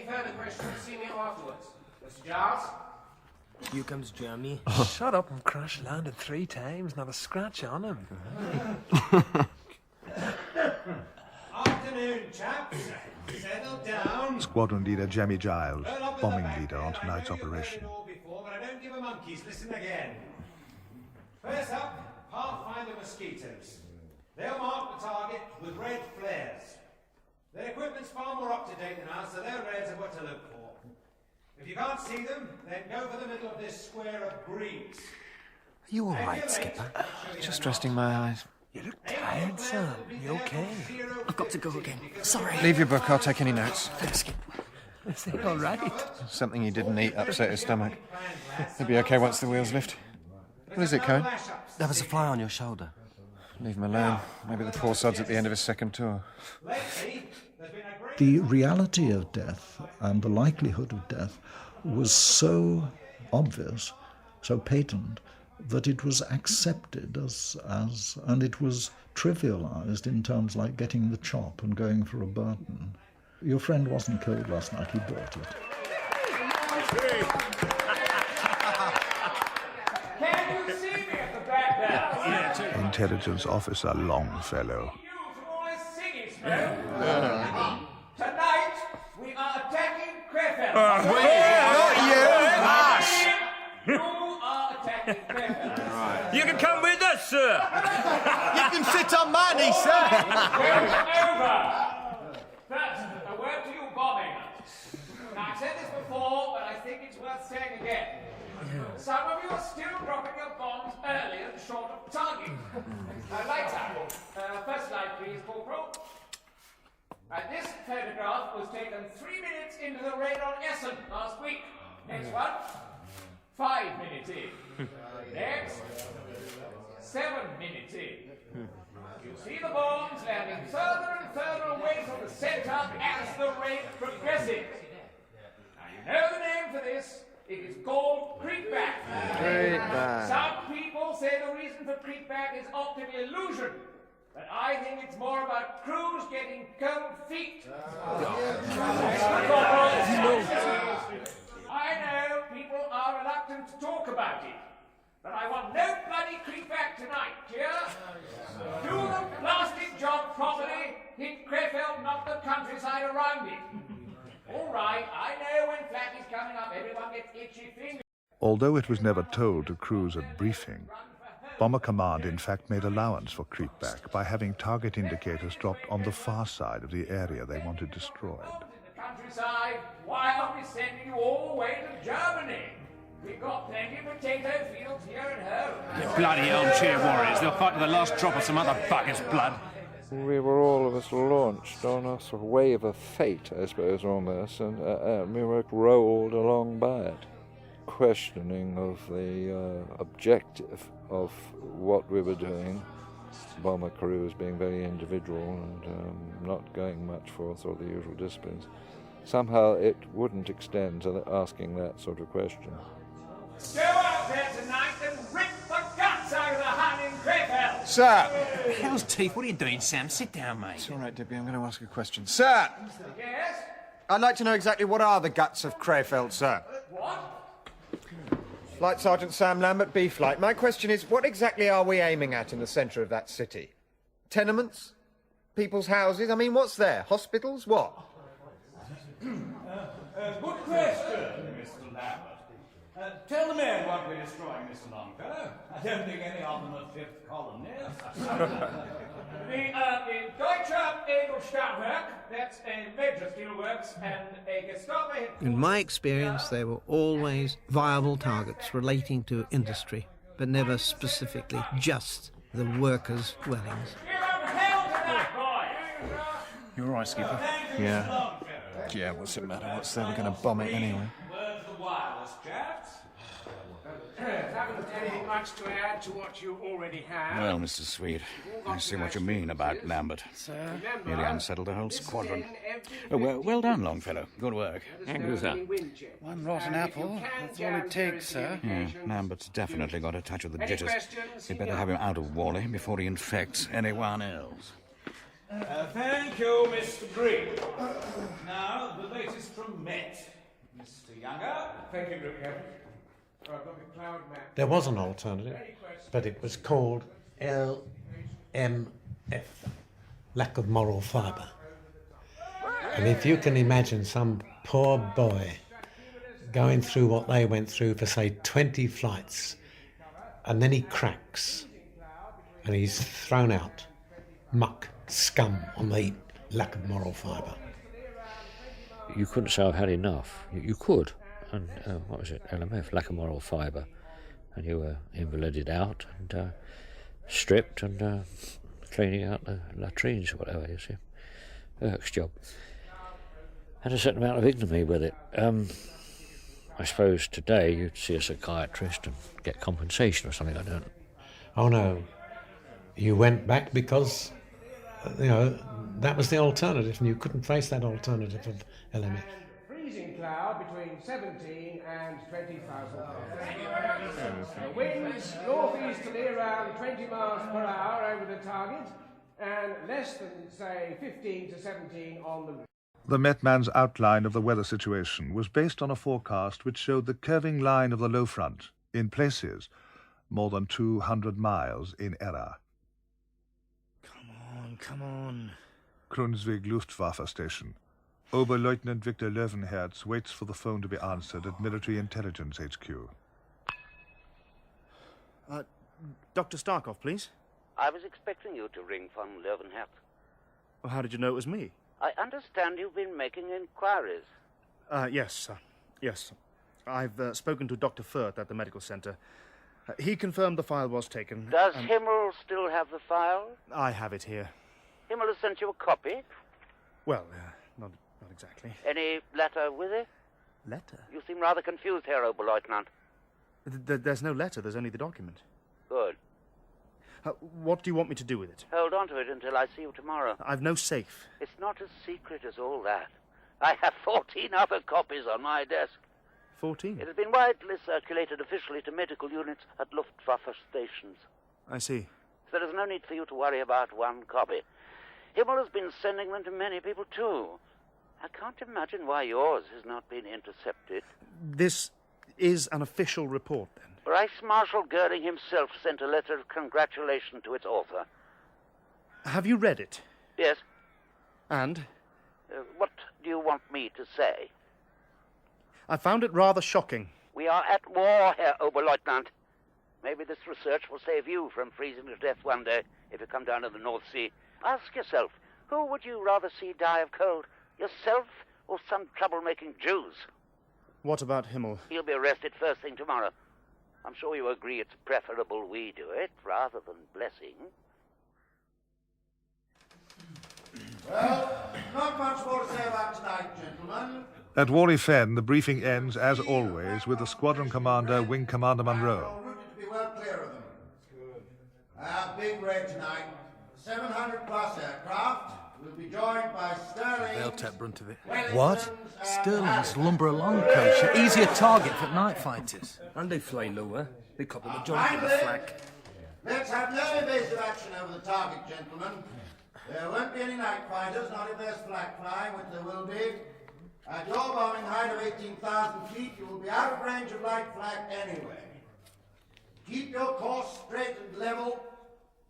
further questions, see me afterwards. Mr. Giles? Here comes Jeremy. Shut up and crash landed 3 times, not a scratch on him. Afternoon, chaps. Settle down. Squadron leader Jamie Giles, bombing leader on tonight's operation. Before, but I don't give a monkey's. Listen again. First up, Pathfinder mosquitoes. They'll mark the target with red flares. Their equipment's far more up to date than ours, so their reds are what to look for. If you can't see them, then go for the middle of this square of greens. Are you all right, Skipper? Just resting my eyes. You look tired, Sam. You okay? I've got to go again. Sorry. Leave your book, I'll take any notes. Thanks, Skip. Is he all right? Something he didn't eat upset his stomach. He'll be okay once the wheels lift. What is it, Cohen? There was a fly on your shoulder. Leave him alone. Maybe the poor sod's at the end of his second tour. The reality of death and the likelihood of death was so obvious, so patent, that it was accepted and it was trivialised in terms like getting the chop and going for a Burton. Your friend wasn't killed last night, he bought it. Can you see me at the back there? Intelligence officer Longfellow. Tonight, we are attacking Crefeld. You are attacking Crefeld. You can come with us, sir. You can sit on money, sir. Over. First, a word to you bombing. Now, I've said this before, but I think it's worth saying again. Some of you are still dropping your bombs early and short of target. Lights out. First light, please, Corporal. This photograph was taken 3 minutes into the raid on Essen last week. Next one. 5 minutes in. Next. 7 minutes in. You see the bombs landing further and further away from the centre as the raid progresses. Now you know the name for this. It is called creepback. Some people say the reason for creepback is optical illusion. But I think it's more about crews getting cold feet. I know people are reluctant to talk about it, but I want no bloody creepback tonight, clear? Do the blasted job properly, hit Crefeld, not the countryside around it. All right, I know when flak is coming up, everyone gets itchy fingers. Although it was never told to crews at briefing, Bomber Command in fact made allowance for creepback by having target indicators dropped on the far side of the area they wanted destroyed. In the countryside, why are we sending you all the way to Germany? We've got plenty of potato fields here at home. You bloody armchair warriors. They'll fight to the last drop of some other bugger's blood. We were all of us launched on a sort of wave of fate, I suppose, almost, and we were rolled along by it, questioning of the objective of what we were doing. Bomber crews being very individual and not going much for sort of the usual disciplines. Somehow it wouldn't extend to asking that sort of question. Go out there tonight and rip the guts out of the Hun in Crefeld! Sir! Hell's teeth, what are you doing, Sam? Sit down, mate. It's all right, Debbie, I'm going to ask a question. Sir! Yes? I'd like to know exactly what are the guts of Crefeld, sir? What? Flight Sergeant Sam Lambert, B-Flight. My question is, what exactly are we aiming at in the centre of that city? Tenements? People's houses? I mean, what's there? Hospitals? What? Good question, Mr. Lambert. Tell the men what we're destroying, Mr. Longfellow. I don't think any of them are fifth columnists. The Deutsche Edelstahlwerk, that's a major steelworks, and a Gestapo... In my experience, they were always viable targets relating to industry, but never specifically just the workers' dwellings. Give them hell tonight, boys! You all right, Skipper? Yeah. Yeah, what's it matter? What's there? We're going to bomb it anyway. Word for the wireless, chaps. Haven't anything much to add to what you already have. Well, Mr. Sweet, I see what you mean about Lambert. Nearly unsettled the whole squadron. Well done, Longfellow. Good work. Thank you, sir. One rotten apple. That's all it takes, sir. Yeah, Lambert's definitely got a touch of the jitters. We'd better have him out of Warley before he infects anyone else. Thank you, Mr. Green. Now, the latest This is from Met. Mr. Younger. Thank you, Rick. I've got the cloud map. There was an alternative, but it was called LMF, lack of moral fibre. And if you can imagine some poor boy going through what they went through for, say, 20 flights, and then he cracks, and he's thrown out, muck, scum on the heap, lack of moral fibre. You couldn't say I've had enough. You could. And what was it? LMF, lack of moral fibre. And you were invalided out and stripped and cleaning out the latrines or whatever, you see. Work's job. Had a certain amount of ignominy with it. I suppose today you'd see a psychiatrist and get compensation or something, I don't know. Oh no, you went back because, that was the alternative, and you couldn't face that alternative of LMF. Freezing cloud between 17 and 20,000. Winds northeasterly around 20 miles per hour over the target, and less than, say, 15 to 17 on the river. The Met man's outline of the weather situation was based on a forecast which showed the curving line of the low front, in places, more than 200 miles in error. Come on. Brunswick Luftwaffe Station. Oberleutnant Victor Löwenherz waits for the phone to be answered at Military Intelligence HQ. Dr. Starkov, please. I was expecting you to ring von Löwenherz. Well, how did you know it was me? I understand you've been making inquiries. Yes. I've spoken to Dr. Firth at the medical centre. He confirmed the file was taken. Does Himmel still have the file? I have it here. Himmel has sent you a copy? Well, not exactly. Any letter with it? Letter? You seem rather confused here, Oberleutnant. There's no letter, there's only the document. Good. What do you want me to do with it? Hold on to it until I see you tomorrow. I've no safe. It's not as secret as all that. I have 14 other copies on my desk. 14? It has been widely circulated officially to medical units at Luftwaffe stations. I see. There is no need for you to worry about one copy. Himmel has been sending them to many people, too. I can't imagine why yours has not been intercepted. This is an official report, then? Vice Marshal Goering himself sent a letter of congratulation to its author. Have you read it? Yes. And? What do you want me to say? I found it rather shocking. We are at war, Herr Oberleutnant. Maybe this research will save you from freezing to death one day if you come down to the North Sea. Ask yourself, who would you rather see die of cold? Yourself or some trouble-making Jews? What about Himmel? He'll be arrested first thing tomorrow. I'm sure you agree it's preferable we do it rather than blessing. Well, not much more to say about tonight, gentlemen. At Warley Fenn, the briefing ends, as always, with the squadron commander, Wing Commander Munro. To be well clear of them. Our big raid tonight, 700 plus aircraft, will be joined by Sterling. They'll take brunt of it. What? Sterling's lumber along, Coach. Easier target for night fighters. And they fly lower. They couple the joint with the flak. Let's have no evasive action over the target, gentlemen. There won't be any night fighters, not if there's flak flying, which there will be. At your bombing height of 18,000 feet, you will be out of range of light flak anyway. Keep your course straight and level,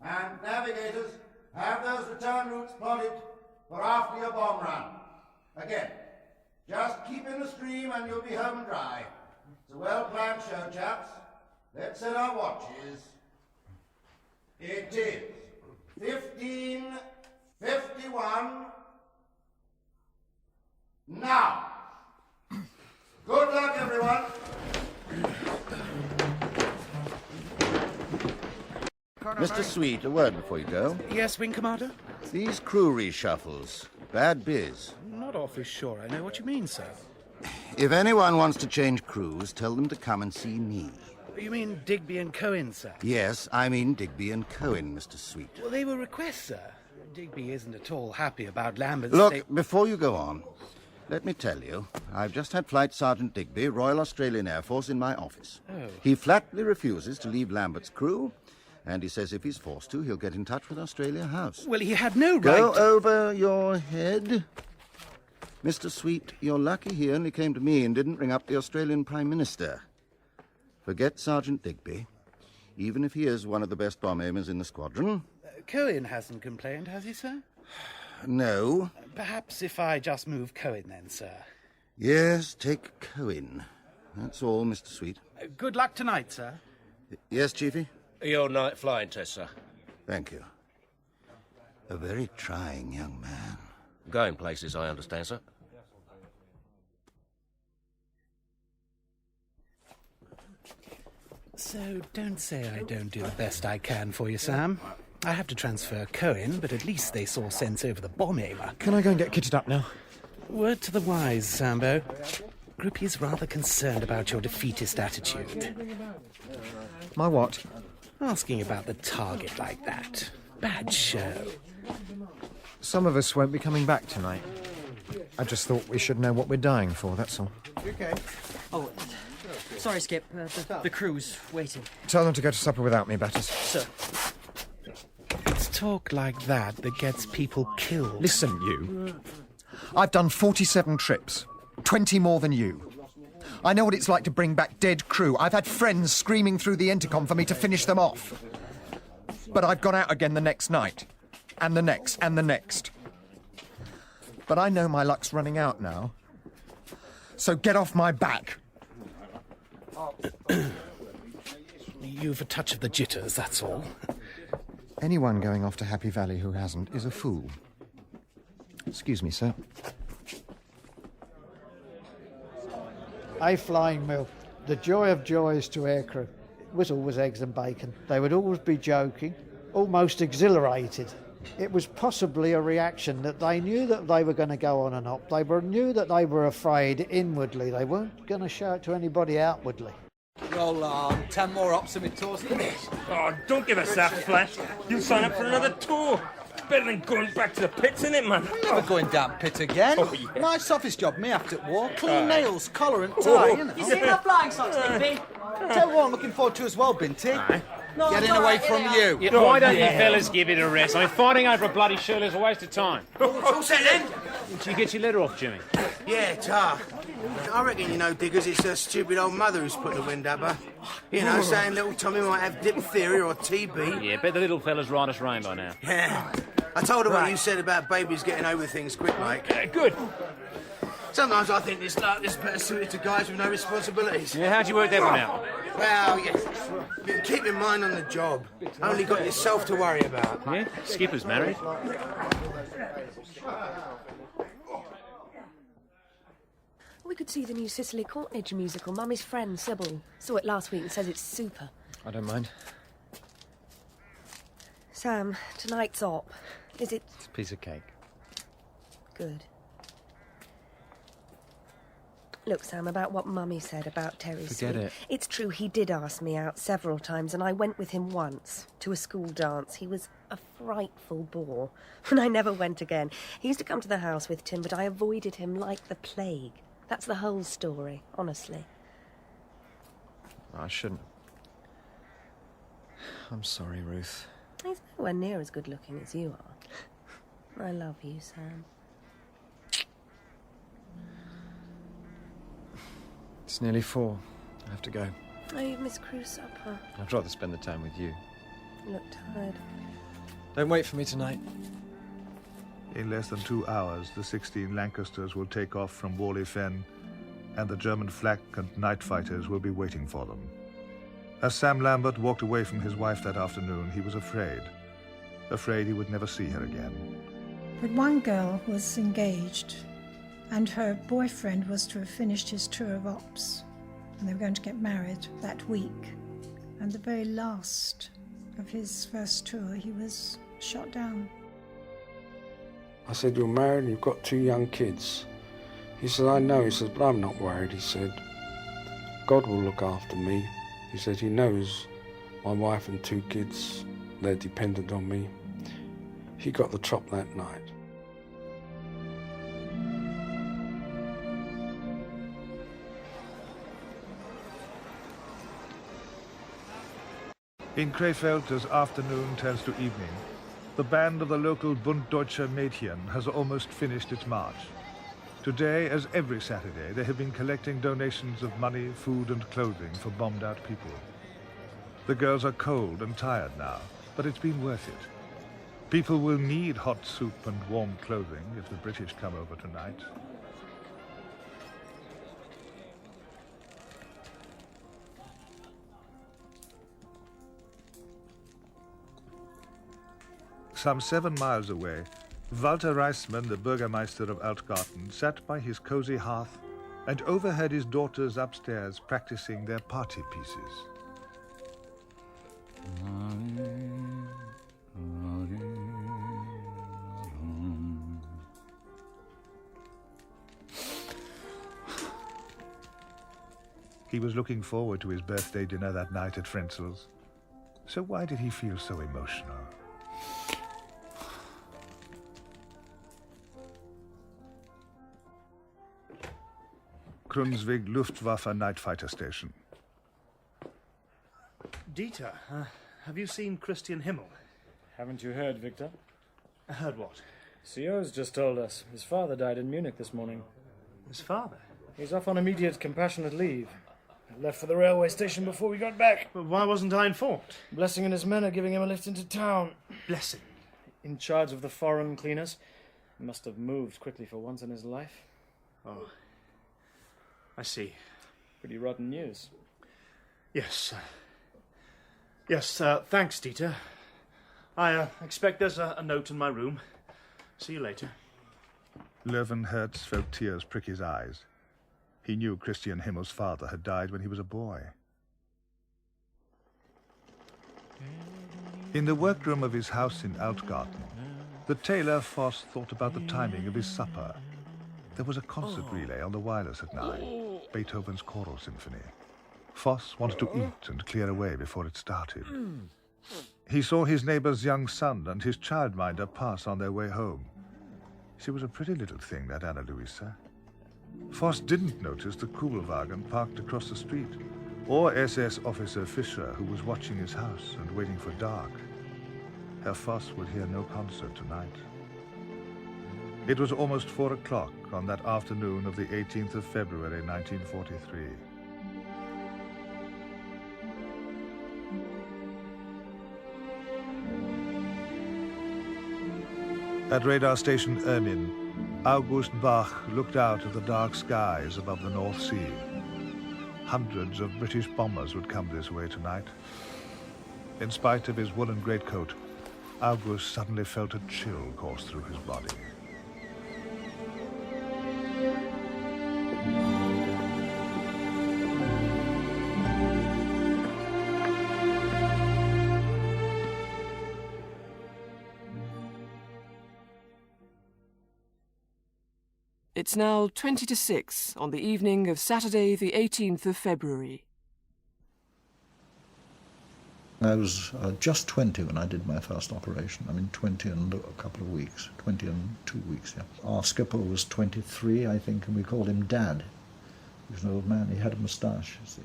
and navigators, have those return routes plotted for after your bomb run. Again, just keep in the stream and you'll be home and dry. It's a well-planned show, chaps. Let's set our watches. It is 15:51. Now. Good luck, everyone. Mr. Sweet, a word before you go. Yes, Wing Commander? These crew reshuffles. Bad biz. Not awfully sure I know what you mean, sir. If anyone wants to change crews, tell them to come and see me. You mean Digby and Cohen, sir? Yes, I mean Digby and Cohen, Mr. Sweet. Well, they were requests, sir. Digby isn't at all happy about Lambert's... Look, before you go on, let me tell you, I've just had Flight Sergeant Digby, Royal Australian Air Force, in my office. Oh. He flatly refuses to leave Lambert's crew, and he says if he's forced to, he'll get in touch with Australia House. Well, he had no right Go to... over your head. Mr. Sweet, you're lucky he only came to me and didn't ring up the Australian Prime Minister. Forget Sergeant Digby. Even if he is one of the best bomb aimers in the squadron. Cohen hasn't complained, has he, sir? No. Perhaps if I just move Cohen then, sir. Yes, take Cohen. That's all, Mr. Sweet. Good luck tonight, sir. Yes, Chiefy? Your night flying test, sir. Thank you. A very trying young man. Going places, I understand, sir. So don't say I don't do the best I can for you, Sam. I have to transfer Cohen, but at least they saw sense over the bomb aimer. Can I go and get kitted up now? Word to the wise, Sambo. Groupie's rather concerned about your defeatist attitude. My what? Asking about the target like that. Bad show. Some of us won't be coming back tonight. I just thought we should know what we're dying for, that's all. Okay. Oh, sorry, Skip. The crew's waiting. Tell them to go to supper without me, Batters. Sir. It's talk like that gets people killed. Listen, you. I've done 47 trips. 20 more than you. I know what it's like to bring back dead crew. I've had friends screaming through the intercom for me to finish them off. But I've gone out again the next night. And the next, and the next. But I know my luck's running out now. So get off my back. You've a touch of the jitters, that's all. Anyone going off to Happy Valley who hasn't is a fool. Excuse me, sir. A flying mill. The joy of joys to aircrew. It was always eggs and bacon. They would always be joking, almost exhilarated. It was possibly a reaction that they knew that they were going to go on and up. They knew that they were afraid inwardly. They weren't going to show it to anybody outwardly. Roll on. 10 more ops and we're tossing it. Oh, don't give us that, Flash. You sign up for another tour. Better than going back to the pits, innit, man? Never going down pit again. Oh, yeah. Nice office job, me after war. Clean nails, collar and tie, innit? You see my flying socks, Digby? Tell you what I'm looking forward to as well, Binty. Getting away from you. Yeah, why don't you fellas give it a rest? I mean, fighting over a bloody shirt is a waste of time. All set then? Did you get your letter off, Jimmy? Yeah, tar. I reckon, you know, Diggers, it's her stupid old mother who's put the wind up her. You know, saying little Tommy might have diphtheria or TB. Yeah, bet the little fella's right as rain by now. Yeah. I told her what you said about babies getting over things quick, like. Good. Sometimes I think this luck is better suited to guys with no responsibilities. Yeah, how'd you work that one out? Well, yeah. Keep your mind on the job. Only got yourself to worry about. Yeah? Skipper's married. We could see the new Cicely Courtnage musical, Mummy's Friend, Sybil. Saw it last week and says it's super. I don't mind. Sam, tonight's op. Is it... It's a piece of cake. Good. Look, Sam, about what Mummy said about Terry Forget Sweet. it. It's true, he did ask me out several times, and I went with him once to a school dance. He was a frightful bore, and I never went again. He used to come to the house with Tim, but I avoided him like the plague. That's the whole story, honestly. I shouldn't. I'm sorry, Ruth. He's nowhere near as good looking as you are. I love you, Sam. It's nearly 4. I have to go. Oh, you've missed crew supper. I'd rather spend the time with you. You look tired. Don't wait for me tonight. In less than 2 hours, the 16 Lancasters will take off from Warley Fenn, and the German flak and night fighters will be waiting for them. As Sam Lambert walked away from his wife that afternoon, he was afraid. Afraid he would never see her again. But one girl was engaged, and her boyfriend was to have finished his tour of ops, and they were going to get married that week. And the very last of his first tour, he was shot down. I said, you're married and you've got 2 young kids. He said, I know. He said, but I'm not worried. He said, God will look after me. He said, he knows my wife and 2 kids, they're dependent on me. He got the chop that night. In Krefeld, as afternoon turns to evening, the band of the local Bund Deutscher Mädchen has almost finished its march. Today, as every Saturday, they have been collecting donations of money, food and clothing for bombed-out people. The girls are cold and tired now, but it's been worth it. People will need hot soup and warm clothing if the British come over tonight. Some 7 miles away, Walter Reisman, the Burgermeister of Altgarten, sat by his cosy hearth and overheard his daughters upstairs practicing their party pieces. He was looking forward to his birthday dinner that night at Frenzel's. So why did he feel so emotional? Brunswick Luftwaffe night fighter station. Dieter, have you seen Christian Himmel? Haven't you heard, Victor? Heard what? CO's just told us. His father died in Munich this morning. His father? He's off on immediate compassionate leave. Left for the railway station before we got back. But why wasn't I informed? Blessing and his men are giving him a lift into town. Blessing? In charge of the foreign cleaners. Must have moved quickly for once in his life. Oh. I see. Pretty rotten news. Yes. Yes, thanks, Dieter. I expect there's a note in my room. See you later. Löwenherz felt tears prick his eyes. He knew Christian Himmel's father had died when he was a boy. In the workroom of his house in Altgarten, the tailor Voss thought about the timing of his supper. There was a concert relay on the wireless at 9, Beethoven's Choral Symphony. Voss wanted to eat and clear away before it started. He saw his neighbour's young son and his childminder pass on their way home. She was a pretty little thing, that Anna Luisa. Voss didn't notice the Kugelwagen parked across the street, or SS officer Fischer, who was watching his house and waiting for dark. Herr Voss would hear no concert tonight. It was almost 4 o'clock on that afternoon of the 18th of February, 1943. At radar station Ermin, August Bach looked out at the dark skies above the North Sea. Hundreds of British bombers would come this way tonight. In spite of his woolen greatcoat, August suddenly felt a chill course through his body. It's now 20 to 6 on the evening of Saturday, the 18th of February. I was just 20 when I did my first operation. I mean, 20 and a couple of weeks, 20 and 2 weeks, yeah. Our skipper was 23, I think, and we called him Dad. He was an old man. He had a moustache, you see.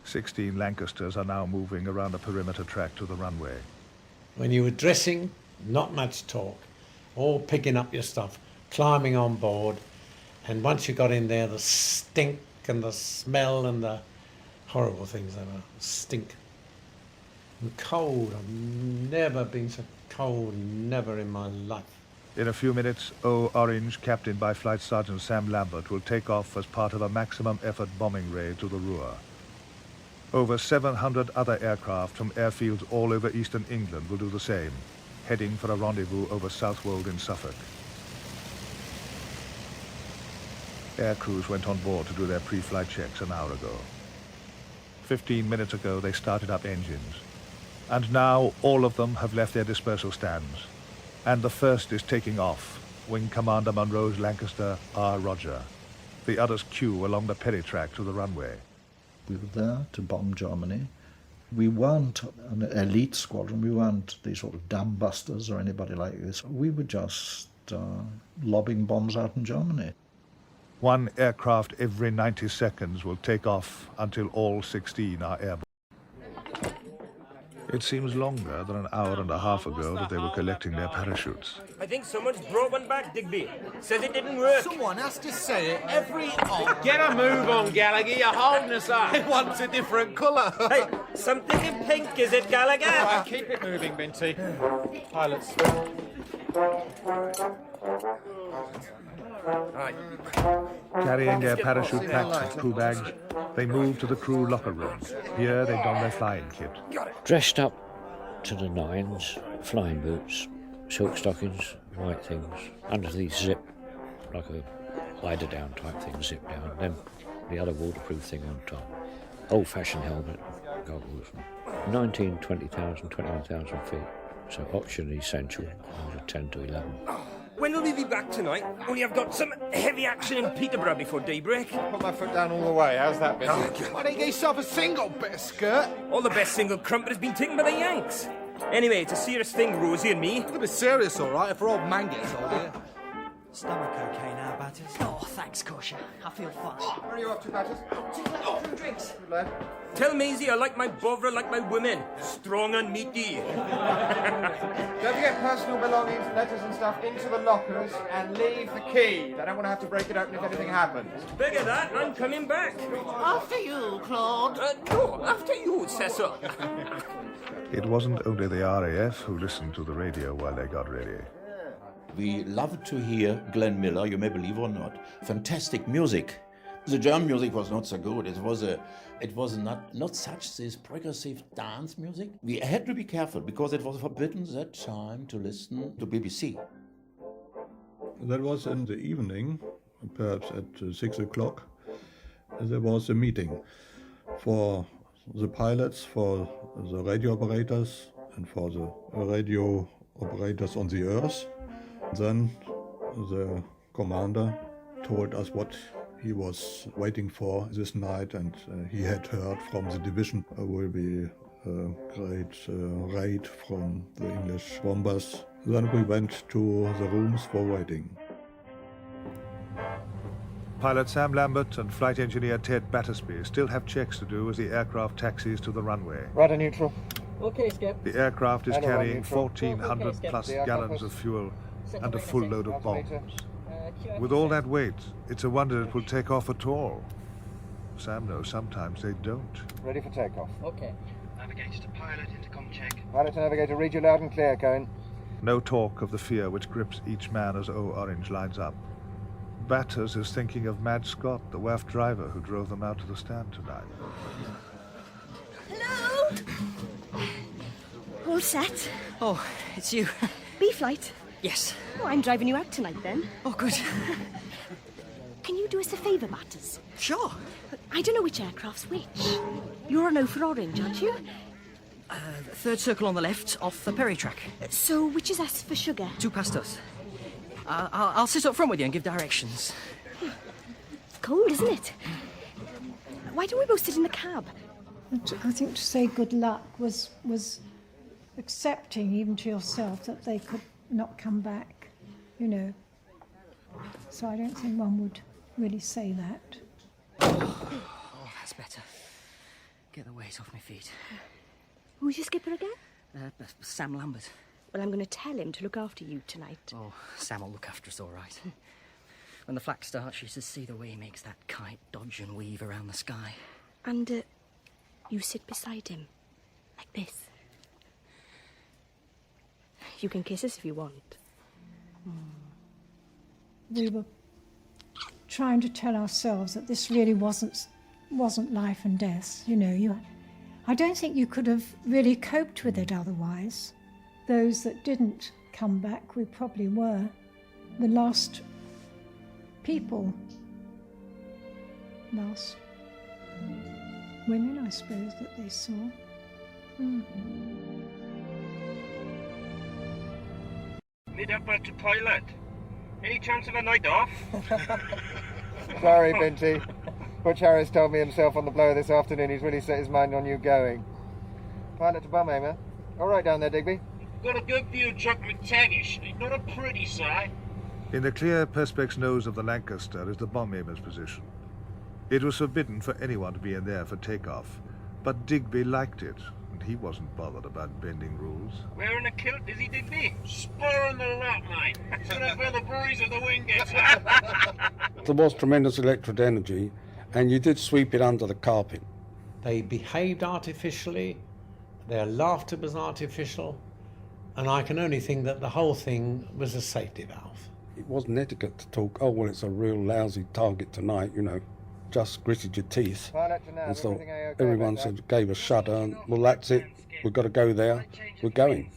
16 Lancasters are now moving around the perimeter track to the runway. When you were dressing, not much talk. All picking up your stuff, climbing on board, and once you got in there, the stink and the smell and the horrible things they were. Stink. And cold. I've never been so cold, never in my life. In a few minutes, O Orange, captained by Flight Sergeant Sam Lambert, will take off as part of a maximum effort bombing raid to the Ruhr. Over 700 other aircraft from airfields all over eastern England will do the same, heading for a rendezvous over Southwold in Suffolk. Air crews went on board to do their pre-flight checks an hour ago. 15 minutes ago, they started up engines. And now all of them have left their dispersal stands. And the first is taking off, Wing Commander Munro's Lancaster R. Roger. The others queue along the peri-track to the runway. We were there to bomb Germany. We weren't an elite squadron. We weren't these sort of dam busters or anybody like this. We were just lobbing bombs out in Germany. One aircraft every 90 seconds will take off until all 16 are airborne. It seems longer than an hour and a half ago that they were collecting their parachutes. I think someone's brought one back, Digby. Says it didn't work. Someone has to say it every odd. Get a move on, Gallagher. You're holding us up. It wants a different colour. Hey, something in pink, is it, Gallagher? Right, keep it moving, Binty. Pilots. Right. Carrying their parachute packs and crew bags, they moved to the crew locker room. Here they donned their flying kit. Dressed up to the nines, flying boots, silk stockings, white things, underneath zip, like a eider-down type thing, zip down, then the other waterproof thing on top. Old-fashioned helmet, goggles. 19, 20,000, 21,000 feet, so oxygen essential, 10 to 11. When will we be back tonight? Only I've got some heavy action in Peterborough before daybreak. Put my foot down all the way. How's that been? Why don't you get yourself a single bit of skirt? All the best single crumpet has been taken by the Yanks. Anyway, it's a serious thing, Rosie and me. It'll be serious, all right, if our old man gets hold of you. Stomach okay now, Batters? Oh, thanks, Kosher. I feel fine. Where are you off to, Batters? Some drinks. Good lad. Tell Maisie I like my Bovra like my women. Strong and meaty. Don't forget personal belongings, letters and stuff into the lockers and leave the key. They don't want to have to break it open if anything happens. Bigger that, I'm coming back. After you, Claude. No, after you, Cecil. It wasn't only the RAF who listened to the radio while they got ready. We loved to hear Glenn Miller, you may believe or not. Fantastic music. The German music was not so good. It was not such this progressive dance music. We had to be careful because it was forbidden that time to listen to BBC. That was in the evening, perhaps at 6 o'clock. There was a meeting for the pilots, for the radio operators, and for the radio operators on the earth. Then the commander told us what he was waiting for this night, and he had heard from the division will be a great raid from the English bombers. Then we went to the rooms for waiting. Pilot Sam Lambert and flight engineer Ted Battersby still have checks to do as the aircraft taxis to the runway. Rudder neutral. Okay, Skip. The aircraft is Anyone carrying neutral. 1,400 plus The gallons of fuel and a full load of bombs. With all that weight, it's a wonder it will take off at all. Sam knows sometimes they don't. Ready for takeoff. Okay. Navigator to pilot, intercom check. Pilot to navigator, read you loud and clear, Cohen. No talk of the fear which grips each man as O Orange lines up. Batters is thinking of Mad Scott, the WAF driver who drove them out to the stand tonight. Hello? All set? Oh, it's you. B-flight? Yes. Oh, I'm driving you out tonight, then. Oh, good. Can you do us a favour, Batters? Sure. I don't know which aircraft's which. You're on O for Orange, aren't you? Third circle on the left, off the Perry track. So, which is S for sugar? 2 past us. I'll sit up front with you and give directions. It's cold, isn't it? Why don't we both sit in the cab? I think to say good luck was accepting, even to yourself, that they could not come back, you know. So I don't think one would really say that. Oh, that's better. Get the weight off my feet. Who's your skipper again? Sam Lambert. Well, I'm going to tell him to look after you tonight. Oh, Sam will look after us all right. When the flak starts, you should see the way he makes that kite dodge and weave around the sky. And, you sit beside him, like this. You can kiss us if you want. We were trying to tell ourselves that this really wasn't life and death. You know, I don't think you could have really coped with it otherwise. Those that didn't come back, we probably were the last people, last women, I suppose, that they saw. Mid-upper to pilot. Any chance of a night off? Sorry, Binty. Butch Harris told me himself on the blower this afternoon he's really set his mind on you going. Pilot to bum aimer. All right down there, Digby. Got a good view of Chuck McTavish. Not a pretty sight. In the clear perspex nose of the Lancaster is the bomb aimer's position. It was forbidden for anyone to be in there for takeoff, but Digby liked it, and he wasn't bothered about bending rules. Wearing a kilt, is he, Digby? Spurring the lot, mate. So that's where the breeze of the wind gets. There was tremendous electric energy, and you did sweep it under the carpet. They behaved artificially, their laughter was artificial, and I can only think that the whole thing was a safety valve. It wasn't etiquette to talk, oh, well, it's a real lousy target tonight, you know, just gritted your teeth. And so everyone gave a shudder, and, well, that's it, we've got to go there, we're going.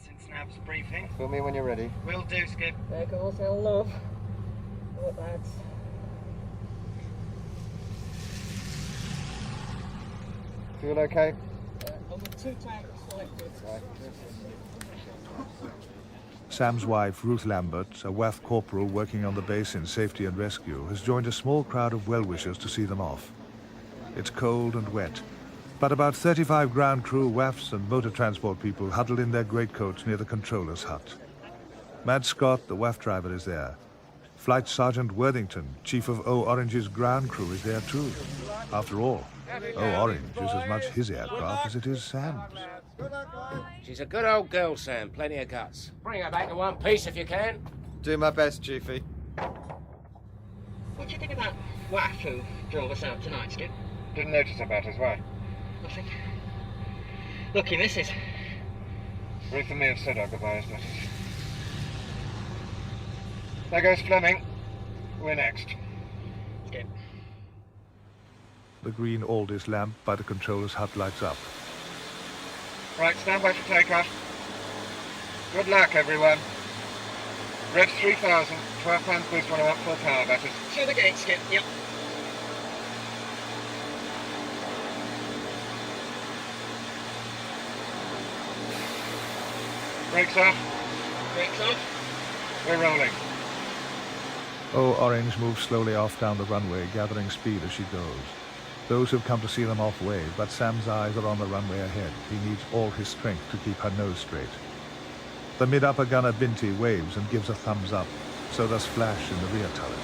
Fill me when you're ready. Will do, Skip. There goes our love. What lads? Feel okay? On the 2 tanks selected. Sam's wife, Ruth Lambert, a WAF corporal working on the base in safety and rescue, has joined a small crowd of well-wishers to see them off. It's cold and wet, but about 35 ground crew, WAFs and motor transport people huddle in their greatcoats near the controller's hut. Mad Scott, the WAF driver, is there. Flight Sergeant Worthington, chief of O Orange's ground crew, is there too. After all, O Orange is as much his aircraft as it is Sam's. She's a good old girl, Sam. Plenty of guts. Bring her back in one piece if you can. Do my best, Chiefy. What do you think about WAF who drove us out tonight, Skip? Didn't notice about us, why? Nothing. Lucky missus. Ruth and me have said our goodbyes, but... There goes Fleming. We're next. Skip. The green Aldis lamp by the controller's hut lights up. Right, stand by for takeoff. Good luck, everyone. Revs 3000, 12 pounds boost when I'm up full power, that is. Through the gate, Skip, yep. Brakes off. Brakes off. We're rolling. O Orange moves slowly off down the runway, gathering speed as she goes. Those who've come to see them off wave, but Sam's eyes are on the runway ahead. He needs all his strength to keep her nose straight. The mid-upper gunner Binti waves and gives a thumbs up. So does Flash in the rear turret.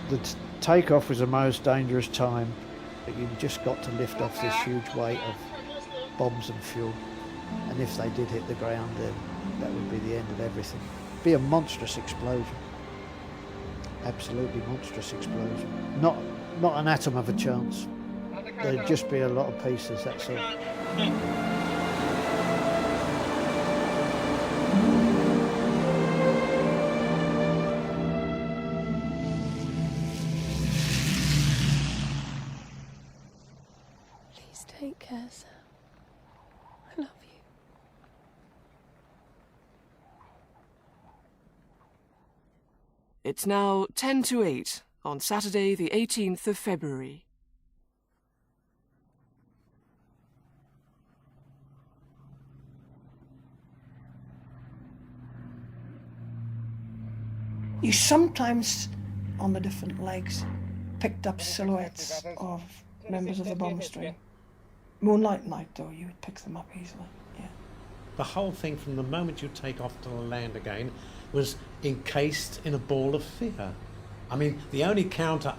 The takeoff was the most dangerous time. You've just got to lift off this huge weight of bombs and fuel. And if they did hit the ground, then that would be the end of everything. It'd be a monstrous explosion. Absolutely monstrous explosion. Not an atom of a chance. There'd just be a lot of pieces, that's all. Please take care, Sam. I love you. It's now 10 to 8 on Saturday the 18th of February. You sometimes, on the different legs, picked up silhouettes of members of the bomb string. Moonlight night, though, you would pick them up easily, yeah. The whole thing, from the moment you take off to the land again, was encased in a ball of fear. I mean, the only counter,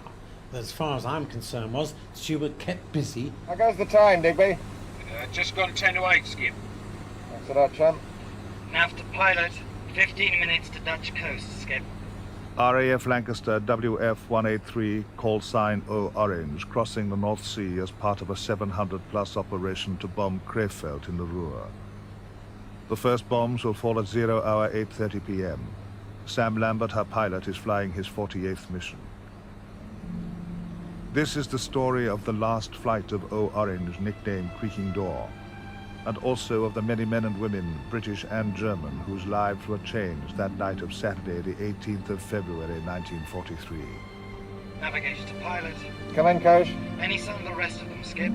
as far as I'm concerned, was that you were kept busy. How goes the time, Digby? Just gone 10 to 8, Skip. Thanks a lot, chum. Nav to pilot, 15 minutes to Dutch coast, Skip. RAF Lancaster WF-183, call sign O Orange, crossing the North Sea as part of a 700-plus operation to bomb Krefeld in the Ruhr. The first bombs will fall at 0 hour 8:30 p.m. Sam Lambert, her pilot, is flying his 48th mission. This is the story of the last flight of O Orange, nicknamed Creaking Door, and also of the many men and women, British and German, whose lives were changed that night of Saturday, the 18th of February, 1943. Navigation to pilot. Come in, Coach. Any sign of the rest of them, Skip?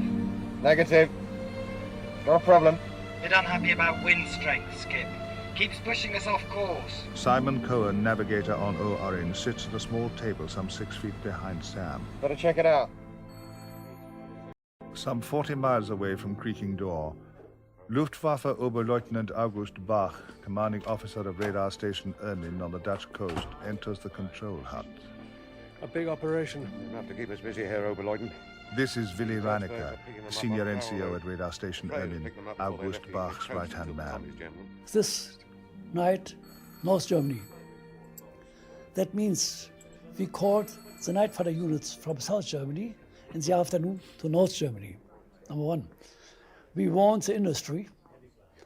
Negative. Got a problem. Bit unhappy about wind strength, Skip. Keeps pushing us off course. Simon Cohen, navigator on O Orange, sits at a small table some 6 feet behind Sam. Better check it out. Some 40 miles away from Creaking Door, Luftwaffe Oberleutnant August Bach, commanding officer of radar station Ermin on the Dutch coast, enters the control hut. A big operation. Enough to keep us busy here, Oberleutnant. This is Willy Reinecker, senior NCO at radar station Ermin, August Bach's right-hand man. This night, North Germany. That means we called the night fighter units from South Germany in the afternoon to North Germany. Number one. We warned the industry,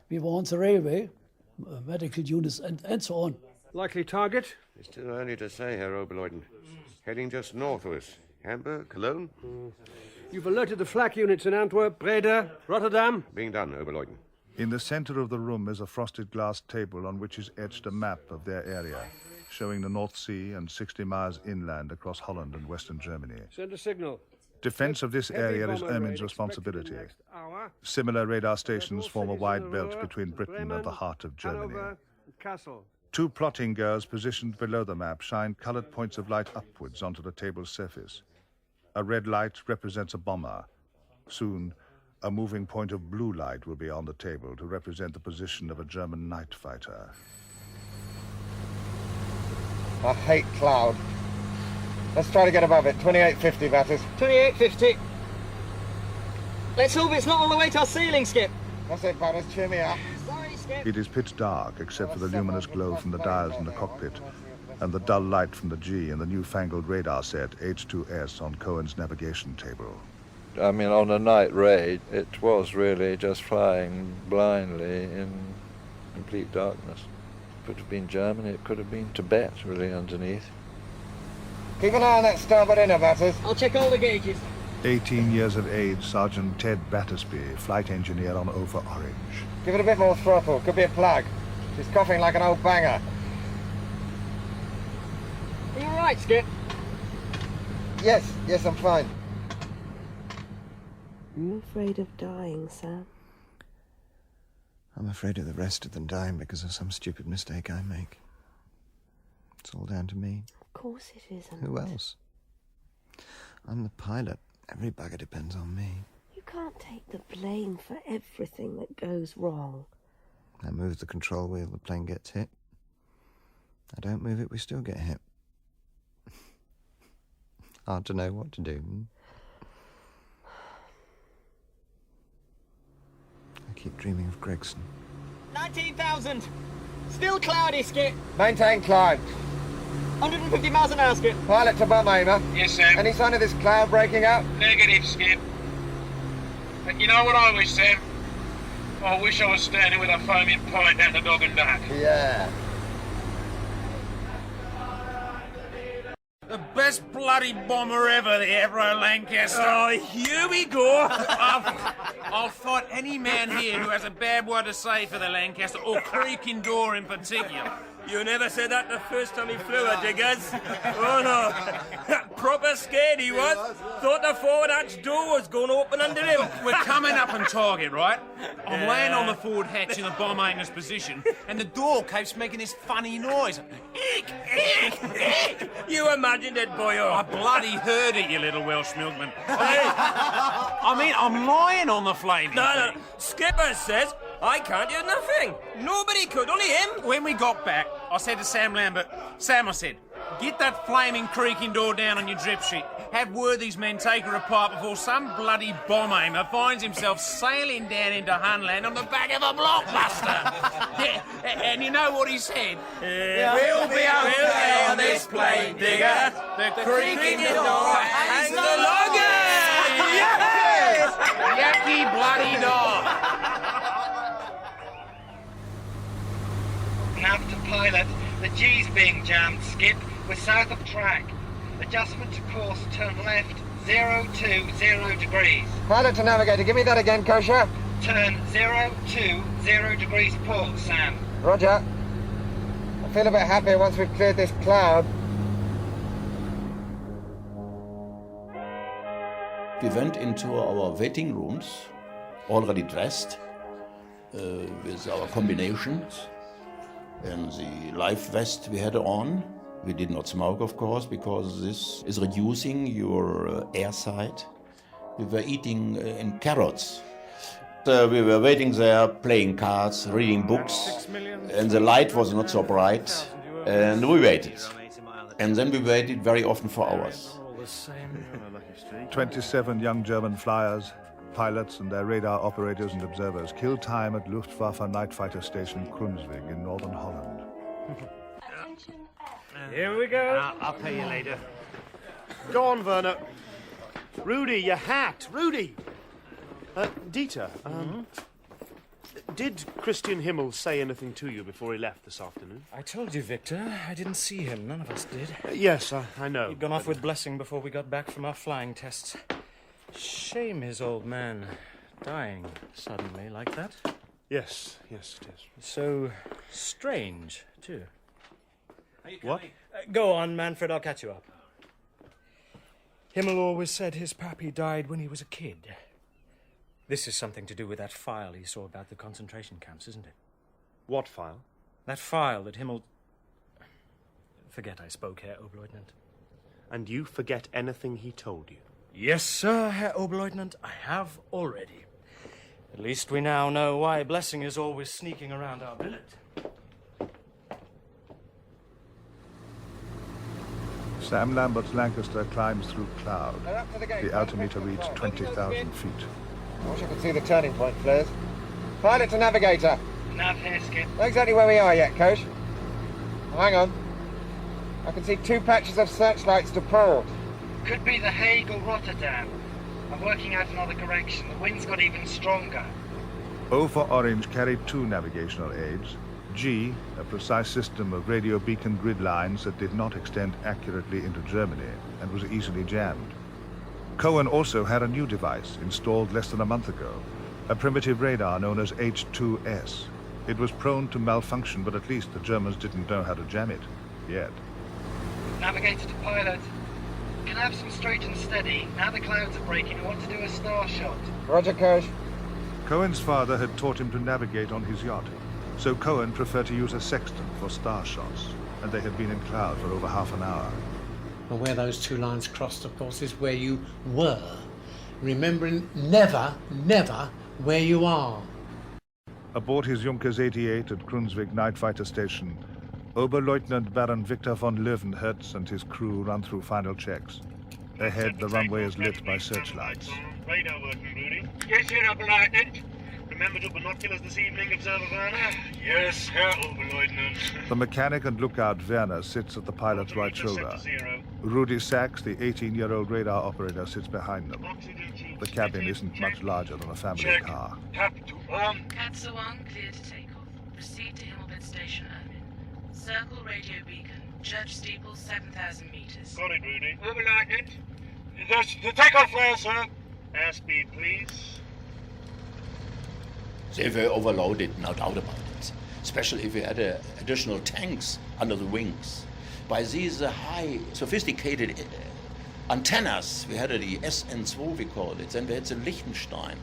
we warned the railway, medical units, and so on. Likely target? It's too early to say, Herr Oberleutnant. Heading just north of us. Hamburg, Cologne? You've alerted the flak units in Antwerp, Breda, Rotterdam? Being done, Oberleutnant. In the center of the room is a frosted glass table on which is etched a map of their area, showing the North Sea and 60 miles inland across Holland and Western Germany. Send a signal. Defense of this area is Ermin's responsibility. Similar radar stations form a wide belt between Britain and the heart of Germany. Castle. 2 plotting girls positioned below the map shine colored points of light upwards onto the table's surface. A red light represents a bomber. Soon, a moving point of blue light will be on the table to represent the position of a German night fighter. I hate cloud. Let's try to get above it. 2850, batters. 2850. Let's hope it's not all the way to our ceiling, Skip. That's it, batters. Cheer me up. Sorry, Skip. It is pitch dark except for the luminous glow from the dials in the cockpit and the dull light from the G and the newfangled radar set H2S on Cohen's navigation table. I mean, on a night raid, it was really just flying blindly in complete darkness. It could have been Germany, it could have been Tibet, really, underneath. Keep an eye on that starboard inner, batters. I'll check all the gauges. 18 years of age, Sergeant Ted Battersby, flight engineer on Over Orange. Give it a bit more throttle. Could be a plug. She's coughing like an old banger. Are you all right, Skip? Yes, I'm fine. I'm afraid of dying, Sam. I'm afraid of the rest of them dying because of some stupid mistake I make. It's all down to me. Of course it isn't. Who else? I'm the pilot. Every bugger depends on me. You can't take the blame for everything that goes wrong. I move the control wheel, the plane gets hit. I don't move it, we still get hit. Hard to know what to do. I keep dreaming of Gregson. 19,000. Still cloudy, Skip. Maintain climb. 150 miles an hour, Skip. Pilot to bomb aimer. Yes, Sam. Any sign of this cloud breaking up? Negative, Skip. But you know what I wish, Sam? I wish I was standing with a foaming pint down the dog and duck. Yeah. The best bloody bomber ever, the Avro Lancaster. Oh, here we go. I'll fight any man here who has a bad word to say for the Lancaster, or creaking door in particular. You never said that the first time he flew her, Diggers. Oh, no. Proper scared he was. Thought the forward hatch door was going to open under him. We're coming up on target, right? I'm laying on the forward hatch in the bomb aimer's position, and the door keeps making this funny noise. Eek, eek, eek. You imagined it, boyo. I bloody heard it, you little Welsh milkman. Hey, I mean, I'm lying on the flaming thing. Skipper says I can't do nothing. Nobody could, only him. When we got back, I said to Sam Lambert, Sam, I said, get that flaming creaking door down on your drip sheet. Have Worthy's men take her apart before some bloody bomb aimer finds himself sailing down into Hunland on the back of a blockbuster. Yeah, and you know what he said? We'll be okay on this plane, Digger. The creaking door hangs the longest! Yes! Yucky bloody door! Nav to pilot, the G's being jammed, Skip. We're south of track. Adjustment to course, turn left, 020 degrees. Pilot to navigator, give me that again, Kosher. Turn 020 degrees port, Sam. Roger. I feel a bit happier once we've cleared this cloud. We went into our waiting rooms, already dressed, with our combinations and the life vest we had on. We did not smoke, of course, because this is reducing your airside. We were eating in carrots. We were waiting there, playing cards, reading books, and the light was not so bright, and we waited. And then we waited very often for hours. 27 young German flyers, pilots and their radar operators and observers killed time at Luftwaffe night fighter station Krunsvig in northern Holland. Here we go. I'll pay you later. Go on, Werner. Rudy, your hat. Rudy! Dieter, did Christian Himmel say anything to you before he left this afternoon? I told you, Victor. I didn't see him. None of us did. Yes, I know. He'd gone off with Blessing before we got back from our flying tests. Shame his old man dying suddenly like that. Yes, yes, it is. So strange, too. What? Go on, Manfred, I'll catch you up. Himmel always said his pappy died when he was a kid. This is something to do with that file he saw about the concentration camps, isn't it? What file? That file that Himmel... Forget I spoke, Herr Oberleutnant. And you forget anything he told you? Yes, sir, Herr Oberleutnant, I have already. At least we now know why Blessing is always sneaking around our billet. Sam Lambert's Lancaster climbs through cloud. The altimeter reads 20,000 feet. I wish I could see the turning point, flares. Pilot to navigator. Nav here, Skip. Not exactly where we are yet, Coach. Oh, hang on. I can see 2 patches of searchlights to port. Could be the Hague or Rotterdam. I'm working out another correction. The wind's got even stronger. O for Orange carried 2 navigational aids. G, a precise system of radio beacon grid lines that did not extend accurately into Germany and was easily jammed. Cohen also had a new device installed less than a month ago, a primitive radar known as H2S. It was prone to malfunction, but at least the Germans didn't know how to jam it, yet. Navigator to pilot. Can I have some straight and steady? Now the clouds are breaking, I want to do a star shot. Roger, Coach. Cohen's father had taught him to navigate on his yacht, so Cohen preferred to use a sextant for star shots, and they had been in cloud for over half an hour. Well, where those 2 lines crossed, of course, is where you were, remembering never, never where you are. Aboard his Junkers 88 at Krunsvig night fighter station, Oberleutnant Baron Victor von Löwenherz and his crew run through final checks. Ahead, the runway is lit by searchlights. Radar working, Rudy. Yes, Herr Oberleutnant. Remember to binoculars this evening, Observer Werner? Yes, Herr Oberleutnant. The mechanic and lookout Werner sits at the pilot's right shoulder. Rudy Sachs, the 18-year-old radar operator, sits behind them. The cabin isn't much larger than a family car. Katsa 1, clear to take off. Proceed to Himmelbit Station, Ermin. Circle radio beacon. Church steeple, 7,000 meters. Got it, Rudy. Oberleutnant. The takeoff flare, sir. Airspeed, please. They were overloaded, no doubt about it. Especially if we had additional tanks under the wings. By these high, sophisticated antennas, we had the SN2, we called it, then we had the Liechtenstein.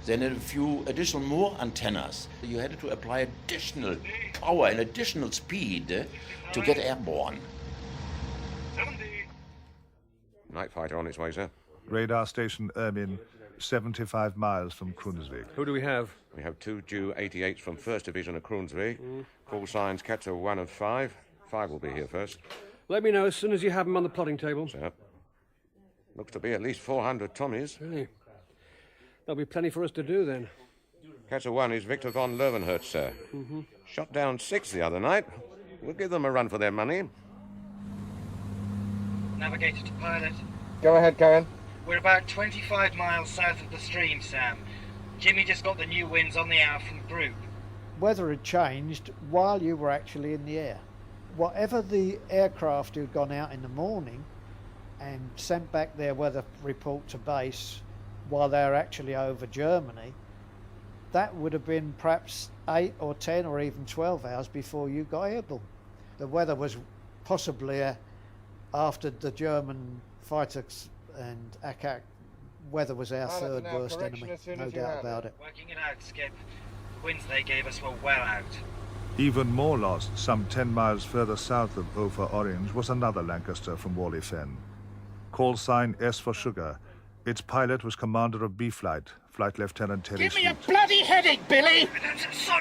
Then a few additional more antennas. You had to apply additional power and additional speed to get airborne. Night fighter on its way, sir. Radar station Ermin, 75 miles from Krunsvig. Who do we have? We have 2 Ju 88s from 1st Division of Krunsvig. Call signs Katsa 1 of 5. 5 will be here first. Let me know as soon as you have them on the plotting table. Sir. Looks to be at least 400 Tommies. Really? There'll be plenty for us to do then. Katsa 1 is Victor von Löwenherz, sir. Shot down 6 the other night. We'll give them a run for their money. Navigator to pilot. Go ahead, Cohen. We're about 25 miles south of the stream, Sam. Jimmy just got the new winds on the hour from group. Weather had changed while you were actually in the air. Whatever the aircraft who'd gone out in the morning and sent back their weather report to base while they were actually over Germany, that would have been perhaps 8 or 10 or even 12 hours before you got airborne. The weather was possibly after the German fighters and ACAC, weather was our third worst enemy, no doubt about it. Working it out, Skip. The winds they gave us were well out. Even more lost, some 10 miles further south of O for Orange, was another Lancaster from Warley Fenn. Call sign S for Sugar. Its pilot was commander of B Flight, Flight Lieutenant Terry Give me a Sweet. bloody headache, Billy!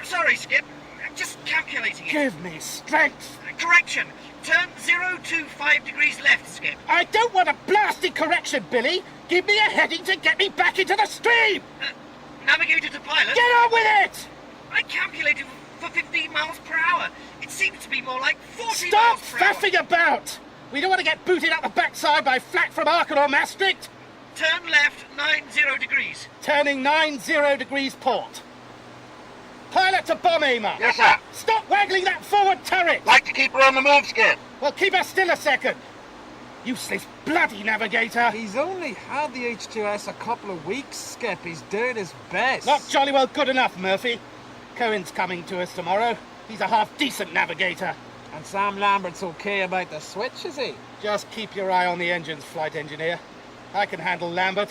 Sorry, Skip. I'm just calculating it. Give me strength! Correction! Turn 025 degrees left, Skip. I don't want a blasted correction, Billy. Give me a heading to get me back into the stream. Navigator to pilot. Get on with it! I calculated for 15 miles per hour. It seems to be more like 40 Stop miles per hour. faffing about! We don't want to get booted out the backside by flak from Arken or Maastricht. Turn left 90 degrees. Turning 90 degrees port. Pilot to bomb aimer. Yes, sir. Stop waggling that forward turret. Like to keep her on the move, Skip. Well, keep her still a second. Useless bloody navigator. He's only had the H2S a couple of weeks, Skip. He's doing his best. Not jolly well good enough, Murphy. Cohen's coming to us tomorrow. He's a half-decent navigator. And Sam Lambert's okay about the switch, is he? Just keep your eye on the engines, flight engineer. I can handle Lambert.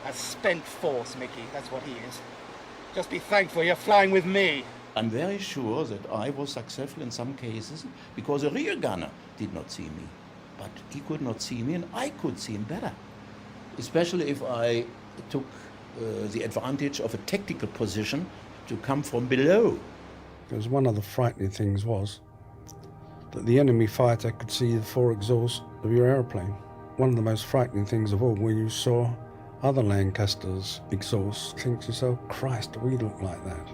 A spent force, Mickey. That's what he is. Just be thankful you're flying with me. I'm very sure that I was successful in some cases because a rear gunner did not see me. But he could not see me and I could see him better. Especially if I took the advantage of a tactical position to come from below. Because one of the frightening things was that the enemy fighter could see the four exhausts of your aeroplane. One of the most frightening things of all, when you saw other Lancasters' exhausts, think to yourself, Christ, do we look like that?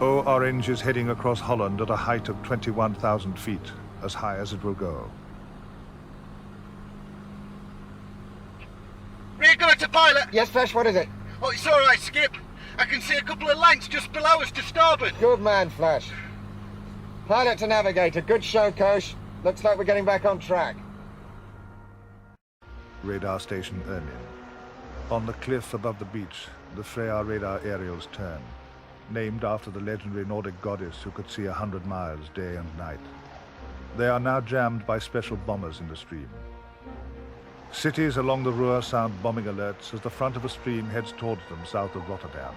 O-Orange is heading across Holland at a height of 21,000 feet, as high as it will go. Rear gunner to pilot. Yes, Flash, what is it? Oh, it's all right, Skip. I can see a couple of lights just below us to starboard. Good man, Flash. Pilot to navigator, good show, Coach. Looks like we're getting back on track. Radar station Ermin. On the cliff above the beach, the Freya radar aerials turn, named after the legendary Nordic goddess who could see 100 miles day and night. They are now jammed by special bombers in the stream. Cities along the Ruhr sound bombing alerts as the front of a stream heads towards them south of Rotterdam.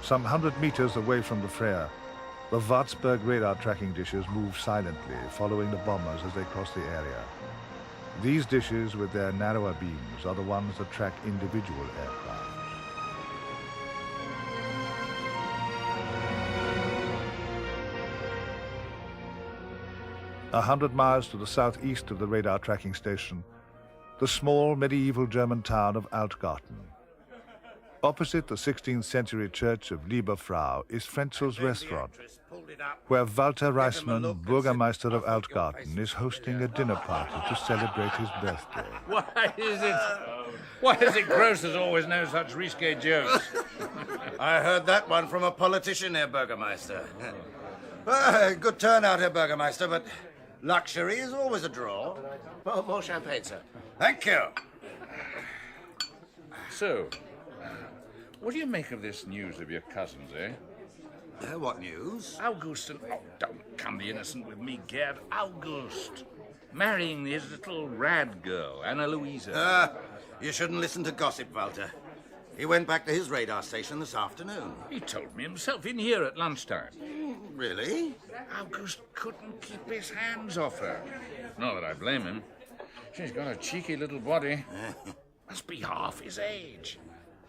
Some 100 meters away from the Freya, the Wartsburg radar tracking dishes move silently, following the bombers as they cross the area. These dishes, with their narrower beams, are the ones that track individual aircraft. A 100 miles to the southeast of the radar tracking station, the small medieval German town of Altgarten. Opposite the 16th century church of Lieberfrau is Frenzel's restaurant, where Walter Reisman, Bürgermeister of Altgarten, is hosting a dinner party to celebrate his birthday. Why is it grocers always know such risque jokes? I heard that one from a politician, Herr Bürgermeister. Good turnout, Herr Bürgermeister, but luxury is always a draw. Oh, more champagne, sir. Thank you. So, what do you make of this news of your cousins, eh? What news? August and... Oh, don't come the innocent with me, Gerd. August. Marrying his little rad girl, Anna Louisa. You shouldn't listen to gossip, Walter. He went back to his radar station this afternoon. He told me himself in here at lunchtime. Really? August couldn't keep his hands off her. Not that I blame him. She's got a cheeky little body. Must be half his age.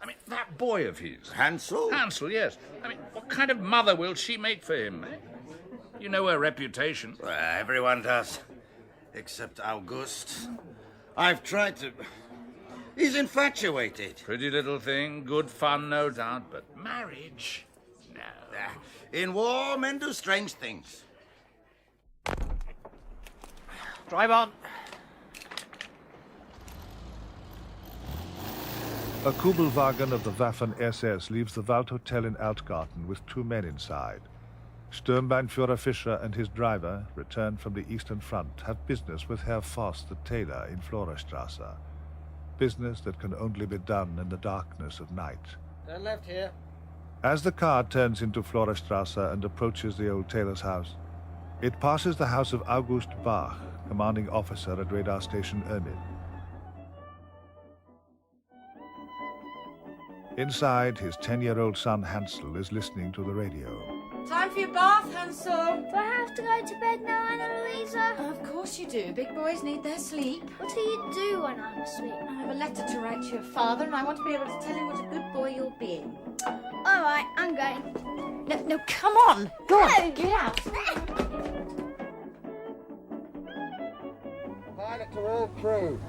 I mean, that boy of his. Hansel? Hansel, yes. I mean, what kind of mother will she make for him? You know her reputation. Well, everyone does. Except August. I've tried to... He's infatuated. Pretty little thing, good fun, no doubt, but marriage? No. In war, men do strange things. Drive on. A Kubelwagen of the Waffen-SS leaves the Wald Hotel in Altgarten with 2 men inside. Sturmbannführer Fischer and his driver, returned from the Eastern Front, have business with Herr Voss, the tailor, in Florerstrasse. Business that can only be done in the darkness of night. Turn left here. As the car turns into Florerstrasse and approaches the old tailor's house, it passes the house of August Bach, commanding officer at radar station Ermin. Inside, his 10-year-old son Hansel is listening to the radio. Time for your bath, Hansel. Do I have to go to bed now, Anna Louisa? Of course you do. Big boys need their sleep. What do you do when I'm asleep? I have a letter to write to your father, and I want to be able to tell him what a good boy you're being. All right, I'm going. No, come on. Go on. No, get out. Pilot to all crew.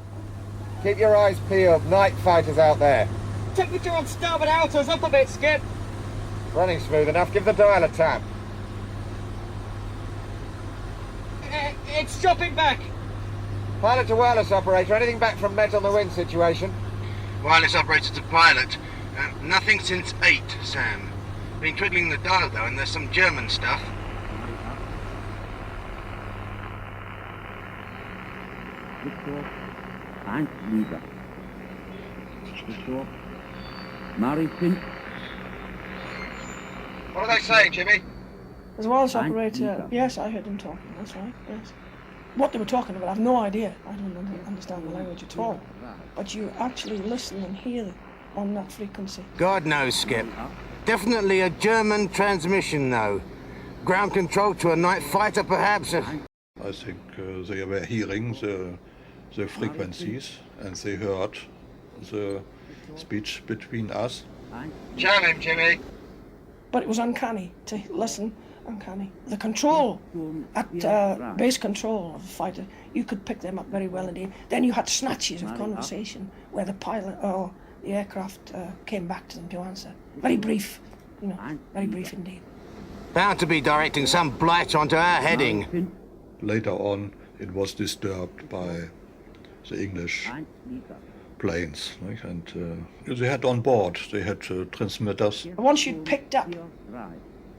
Keep your eyes peeled. Night fighters out there. Temperature on starboard outer's up a bit, Skip. Running smooth enough. Give the dial a tap. It's dropping back. Pilot to wireless operator. Anything back from Met on the wind situation? Wireless operator to pilot. Nothing since 8, Sam. Been twiddling the dial though, and there's some German stuff. Victor, and Liga. Victor, Mary Finn. What are they saying, Jimmy? As a wireless operator, yes, I heard them talking, that's right, yes. What they were talking about, I've no idea. I don't understand the language at all. But you actually listen and hear on that frequency. God knows, Skip. Definitely a German transmission, though. Ground control to a night fighter, perhaps. I think they were hearing the frequencies and they heard the speech between us. Jam him, Jimmy. But it was uncanny to listen, uncanny. The control, at base control of the fighter, you could pick them up very well indeed. Then you had snatches of conversation where the pilot or the aircraft came back to them to answer. Very brief, very brief indeed. Bound to be directing some blight onto our heading. Later on, it was disturbed by the English planes, right? And they had on board, they had transmitters. Once you'd picked up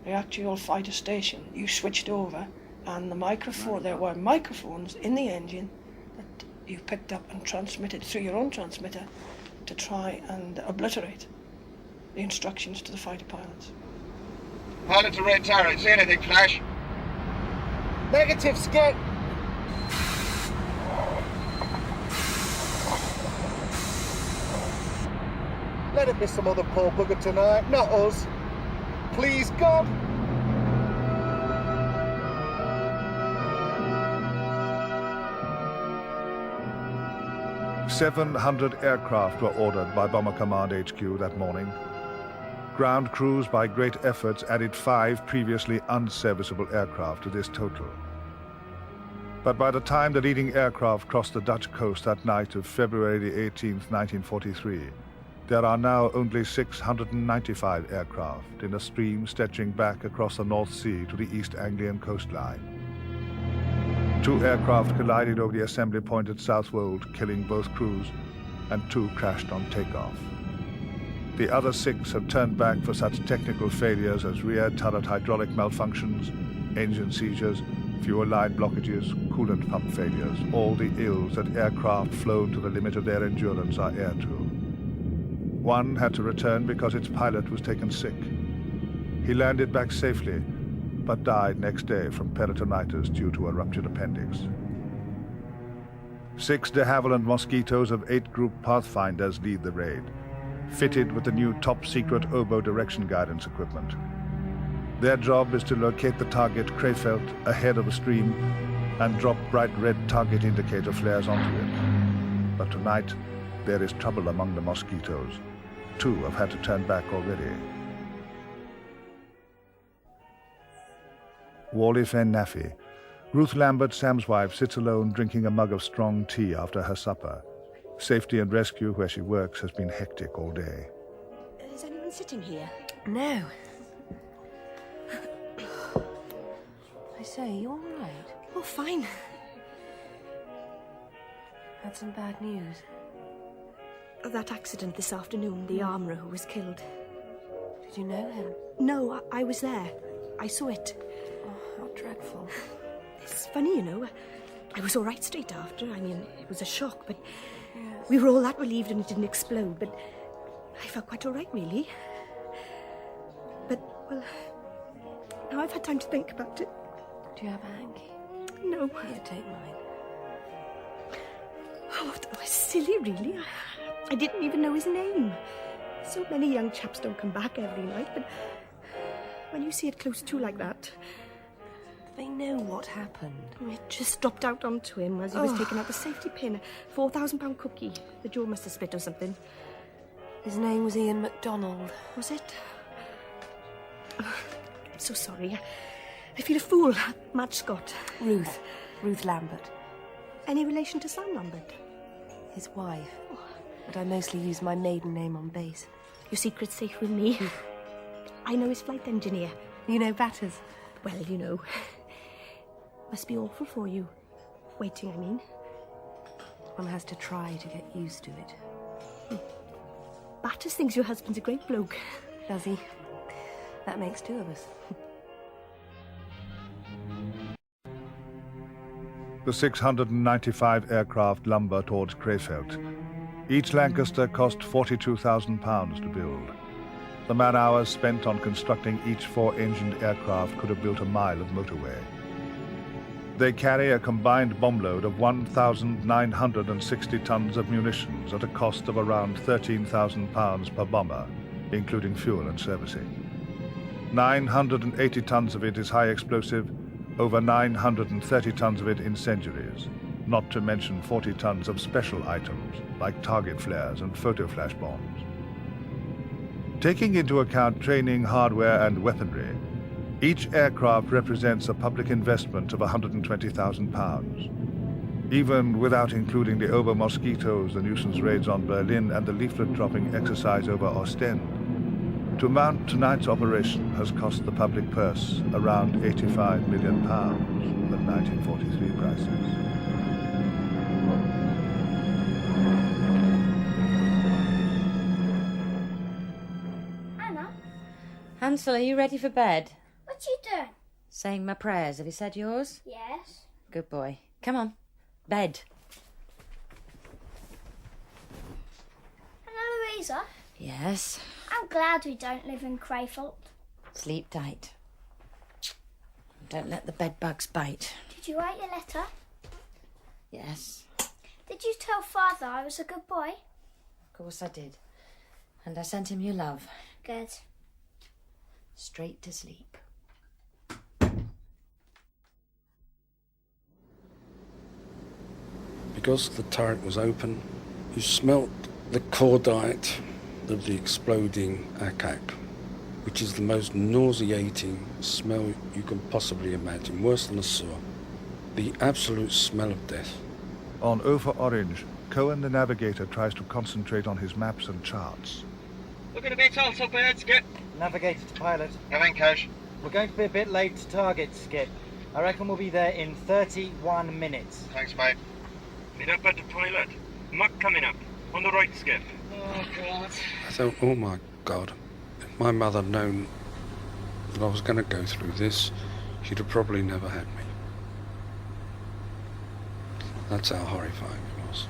the actual fighter station, you switched over, and the microphone, there were microphones in the engine that you picked up and transmitted through your own transmitter to try and obliterate the instructions to the fighter pilots. Pilot to red turret. See anything, Flash? Negative, Skip. Let it be some other poor bugger tonight, not us. Please, God. "700 aircraft were ordered by Bomber Command HQ that morning. Ground crews by great efforts added 5 previously unserviceable aircraft to this total. But by the time the leading aircraft crossed the Dutch coast that night of February the 18th, 1943, there are now only 695 aircraft in a stream stretching back across the North Sea to the East Anglian coastline. 2 aircraft collided over the assembly point at Southwold, killing both crews, and 2 crashed on takeoff. The other 6 have turned back for such technical failures as rear turret hydraulic malfunctions, engine seizures, fuel line blockages, coolant pump failures, all the ills that aircraft flown to the limit of their endurance are heir to. One had to return because its pilot was taken sick. He landed back safely, but died next day from peritonitis due to a ruptured appendix. 6 de Havilland Mosquitoes of 8 Group Pathfinders lead the raid, fitted with the new top-secret oboe direction guidance equipment. Their job is to locate the target Krefeld ahead of the stream and drop bright red target indicator flares onto it. But tonight, there is trouble among the Mosquitoes. 2 have had to turn back already. Warley Fenn Naffy. Ruth Lambert, Sam's wife, sits alone drinking a mug of strong tea after her supper. Safety and rescue where she works has been hectic all day. Is anyone sitting here? No. I say, you all right? Oh, fine. Had some bad news. That accident this afternoon, the armourer who was killed. Did you know him? No, I was there. I saw it. Oh, how dreadful. It's funny, you know. I was all right straight after. I mean, it was a shock, but we were all that relieved when it didn't explode, but I felt quite all right, really. But, well, now I've had time to think about it. Do you have a hanky? No. Here, take mine. Oh, that was silly, really. I didn't even know his name. So many young chaps don't come back every night, but when you see it close to like that... They know what happened. It just dropped out onto him as he was taking out the safety pin. A £4,000 cookie. The jaw must have split or something. His name was Ian MacDonald. Was it? I'm so sorry. I feel a fool. Madge Scott. Ruth Lambert. Any relation to Sam Lambert? His wife. But I mostly use my maiden name on base. Your secret's safe with me. I know his flight engineer. You know Batters? Well, you know. Must be awful for you. Waiting, I mean. One has to try to get used to it. Batters thinks your husband's a great bloke. Does he? That makes two of us. The 695 aircraft lumber towards Krefeld. Each Lancaster cost £42,000 to build. The man-hours spent on constructing each 4-engined aircraft could have built a mile of motorway. They carry a combined bomb load of 1,960 tons of munitions at a cost of around £13,000 per bomber, including fuel and servicing. 980 tons of it is high explosive, over 930 tons of it incendiaries, not to mention 40 tons of special items like target flares and photo flash bombs. Taking into account training, hardware and weaponry, each aircraft represents a public investment of £120,000. Even without including the Ober Mosquitoes, the nuisance raids on Berlin and the leaflet-dropping exercise over Ostend, to mount tonight's operation has cost the public purse around £85 million at 1943 prices. Anna? Hansel, are you ready for bed? What you doing? Saying my prayers. Have you said yours? Yes. Good boy. Come on. Bed. Anna Louisa? Yes. I'm glad we don't live in Crayford. Sleep tight. Don't let the bed bugs bite. Did you write your letter? Yes. Did you tell Father I was a good boy? Of course I did. And I sent him your love. Good. Straight to sleep. Because the turret was open, you smelt the cordite of the exploding ack, which is the most nauseating smell you can possibly imagine, worse than a sewer. The absolute smell of death. On Over Orange, Cohen the navigator tries to concentrate on his maps and charts. Looking a bit also bad, Skip. Navigator to pilot. Come in, Coach. We're going to be a bit late to target, Skip. I reckon we'll be there in 31 minutes. Thanks, mate. Meet up at the pilot. Muck coming up. On the right, Skip. Oh, God. I thought, oh my God, if my mother had known that I was going to go through this, she'd have probably never had me. That's how horrifying it was.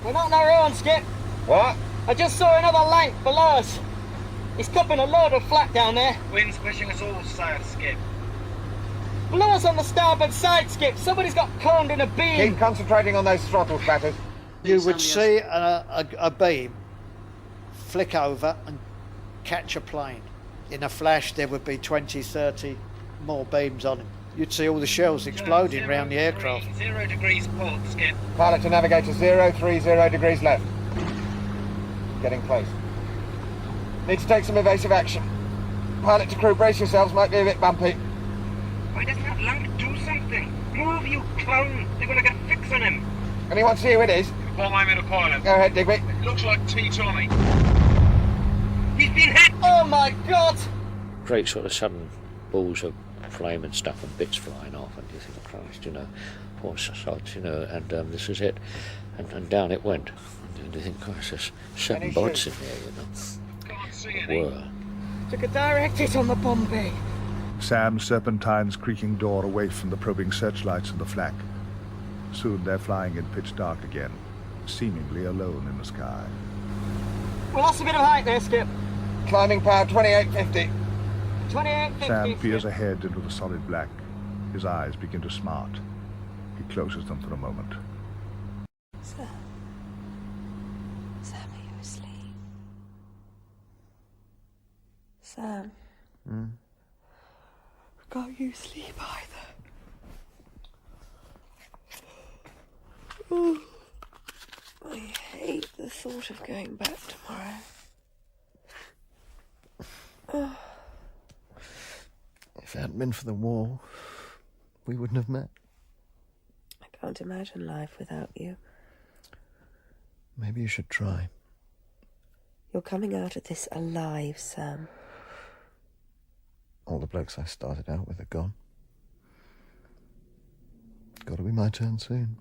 We're not on our own, Skip. What? I just saw another lank below us. He's cupping a load of flak down there. Wind's pushing us all south, Skip. Below us on the starboard side, Skip. Somebody's got cornered in a beam. Keep concentrating on those throttles, Batters. You would see a beam flick over and catch a plane. In a flash, there would be 20, 30 more beams on him. You'd see all the shells exploding around the aircraft. 0 degrees port, Skip. Pilot to navigator 030 degrees left. Getting close. Need to take some evasive action. Pilot to crew, brace yourselves, might be a bit bumpy. Why doesn't that lamp do something? Move, you clown! They're gonna get a fix on him! Anyone see who it is? Well, I'm in a pilot. Go ahead, Digby. It looks like T. Tommy. He's been hit! Oh my God! Great sort of sudden balls of flame and stuff and bits flying off, and you think, Christ, you know, poor sods, you know, and this is it. And down it went. And you think, Christ, there's 7 bullets in there, you know. Can't see any. Were. Took a direct hit on the bomb bay. Sam serpentines creaking door away from the probing searchlights and the flak. Soon they're flying in pitch dark again, seemingly alone in the sky. We lost a bit of height there, Skip. Climbing power 2850. 2850. Sam peers ahead into the solid black. His eyes begin to smart. He closes them for a moment. Sam, are you asleep? Sam. Can't you sleep either? Oh, I hate the thought of going back tomorrow. Oh, If it hadn't been for the war, we wouldn't have met. I can't imagine life without you. Maybe you should try. You're coming out of this alive, Sam. All the blokes I started out with are gone. Got to be my turn soon.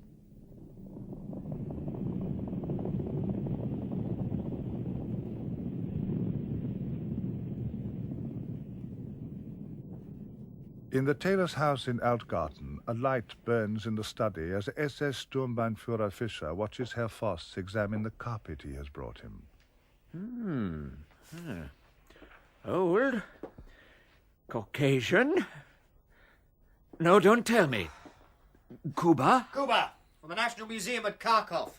In the tailor's house in Altgarten, a light burns in the study as SS Sturmbannführer Fischer watches Herr Voss examine the carpet he has brought him. Old. Caucasian. No, don't tell me. Cuba? Cuba, from the National Museum at Kharkov.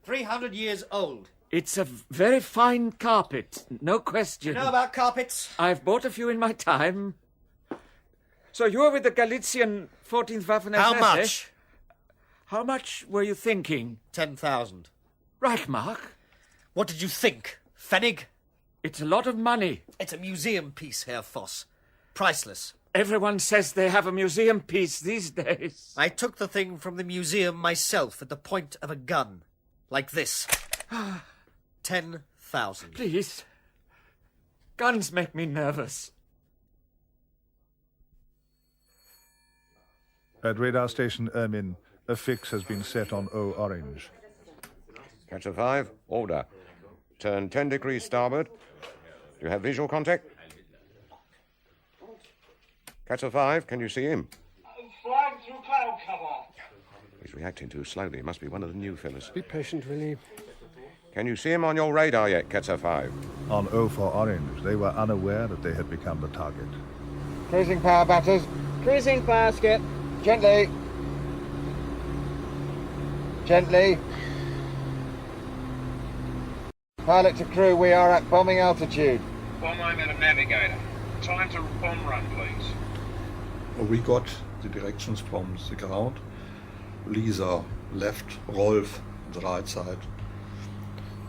300 years old. It's a very fine carpet, no question. You know about carpets? I've bought a few in my time. So you're with the Galician 14th Waffen-SS? How much? How much were you thinking? 10,000. Reichmark? What did you think? Pfennig? It's a lot of money. It's a museum piece, Herr Voss. Priceless. Everyone says they have a museum piece these days. I took the thing from the museum myself at the point of a gun. Like this. 10,000. Please. Guns make me nervous. At radar station Ermin, a fix has been set on O orange. Catcher 5, order. Turn 10 degrees starboard. Do you have visual contact? Catcher 5, can you see him? Flying through cloud cover. He's reacting too slowly. It must be one of the new fellas. Be patient, Willie. Can you see him on your radar yet, Catcher 5? On O for orange, they were unaware that they had become the target. Cruising power, batters. Cruising power, Skip. Gently. Gently. Pilot to crew, we are at bombing altitude. Bomb, I'm at a navigator. Time to bomb run, please. We got the directions from the ground. Lisa left, Rolf on the right side.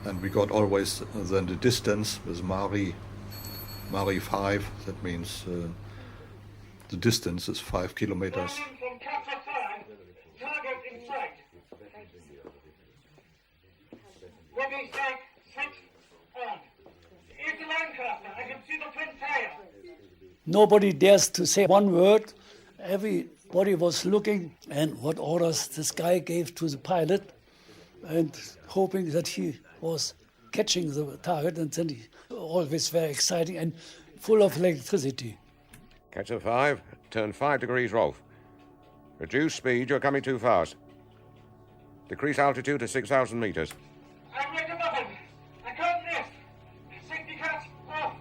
And we got always then the distance with Mari 5. That means the distance is 5 kilometers. From Catcher 5, target in sight. Ready, set, 6, on. It's a Lancaster, I can see the front tire. Nobody dares to say one word. Everybody was looking and what orders this guy gave to the pilot and hoping that he was catching the target, and then he always very exciting and full of electricity. Catcher 5, turn 5 degrees Rolf. Reduce speed, you're coming too fast. Decrease altitude to 6,000 meters. I'm ready to button. I can't miss. Safety catch off.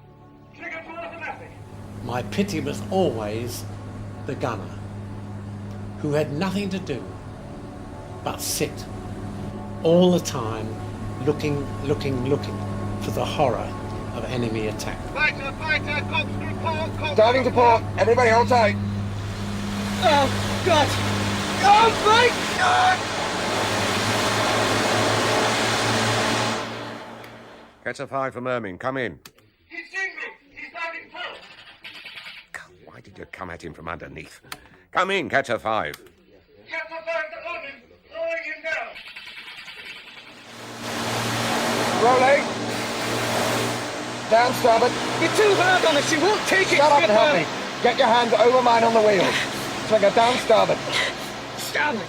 Trigger to automatic. My pity was always the gunner, who had nothing to do but sit all the time looking for the horror of enemy attack. Fighter, corkscrew port, Diving to port, everybody hold tight. Oh, God! Oh, my God! Catcher 5 from Ermin, come in. He's seen me. He's diving port. Why did you come at him from underneath? Come in, Catcher 5. Catcher 5 to Ermin. Lowering him down. Rolling. Down starboard. You're too hard on us, you won't take it. Shut up and help me. Get your hands over mine on the wheels. Trigger down starboard. Starboard.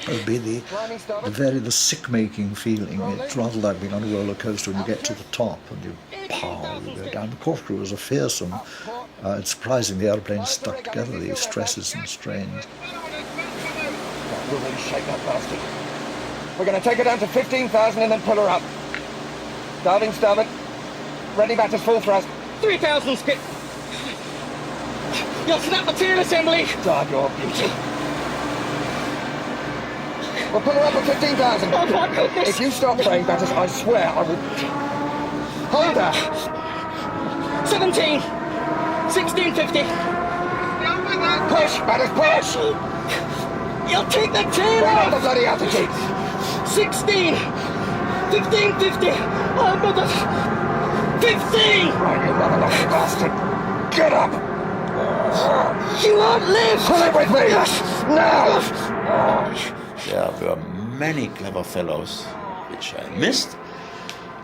It'll be the sick-making feeling. It's rather like being on a roller coaster when you get to the top and you pow, you go down. The corkscrews are fearsome. It's surprising the aeroplane's stuck together, these stresses and strains. We'll really shake that bastard. We're going to take her down to 15,000 and then pull her up. Diving starboard. Ready batters full thrust. 3,000, Skip. You'll snap the tail assembly. God, your beauty. We'll pull her up at 15,000. Oh, my goodness. If you stop praying batters, I swear I will... Hold her. 17. 1650. Push, batters, push. You'll take the tail Bring off. up the bloody altitude. 16. 1550. Oh, mother. 15. Right, you motherfucking bastard. Get up. You won't live! Pull it with me! Yes! Now! There were many clever fellows, which I missed,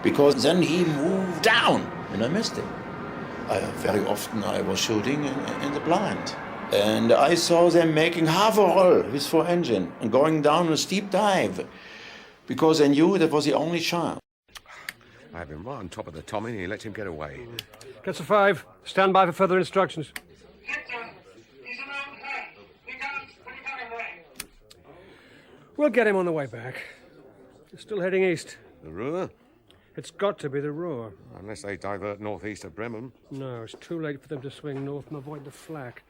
because then he moved down, and I missed him. Very often I was shooting in the blind, and I saw them making half a roll with 4 engine and going down a steep dive, because I knew that was the only chance. I've been right on top of the Tommy and he let him get away. Kessel 5, stand by for further instructions. We'll get him on the way back. He's still heading east. The Ruhr? It's got to be the Ruhr. Unless they divert northeast of Bremen. No, it's too late for them to swing north and avoid the flak.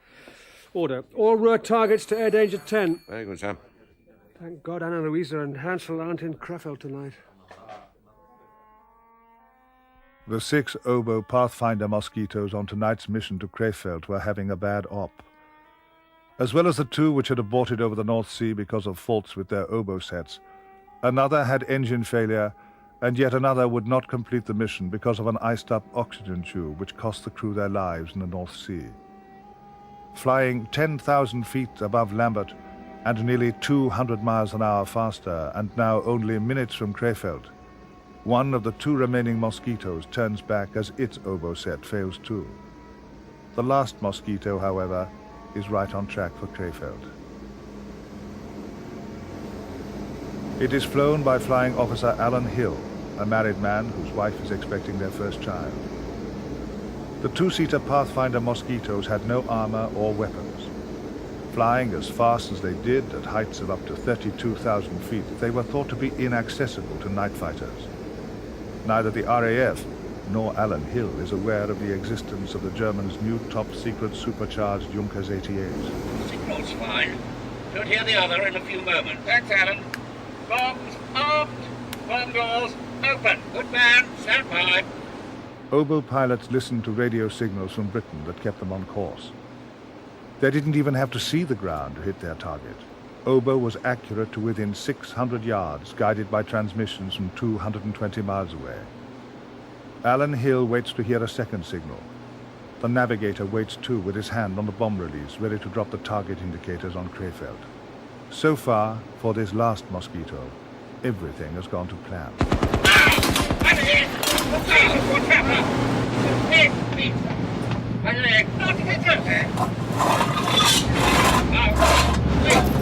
Order. All Ruhr targets to air danger 10. Very good, sir. Thank God Anna Louisa and Hansel aren't in Krefeld tonight. The 6 oboe Pathfinder mosquitoes on tonight's mission to Krefeld were having a bad op. As well as the 2 which had aborted over the North Sea because of faults with their oboe sets, another had engine failure, and yet another would not complete the mission because of an iced-up oxygen tube which cost the crew their lives in the North Sea. Flying 10,000 feet above Lambert and nearly 200 miles an hour faster, and now only minutes from Krefeld, one of the 2 remaining mosquitoes turns back as its oboe set fails too. The last mosquito, however, is right on track for Krefeld. It is flown by Flying Officer Alan Hill, a married man whose wife is expecting their first child. The 2-seater Pathfinder mosquitoes had no armor or weapons. Flying as fast as they did, at heights of up to 32,000 feet, they were thought to be inaccessible to night fighters. Neither the RAF nor Alan Hill is aware of the existence of the Germans' new top-secret supercharged Junkers 88s. Signal's fine. Don't hear the other in a few moments. Thanks, Alan. Bombs armed. Bomb doors open. Good man. Stand by. Oboe pilots listened to radio signals from Britain that kept them on course. They didn't even have to see the ground to hit their target. Oboe was accurate to within 600 yards, guided by transmissions from 220 miles away. Alan Hill waits to hear a second signal. The navigator waits too, with his hand on the bomb release, ready to drop the target indicators on Krefeld. So far, for this last mosquito, everything has gone to plan. I'm hit! What's happened? Hit, Peter. My leg. Not hit her.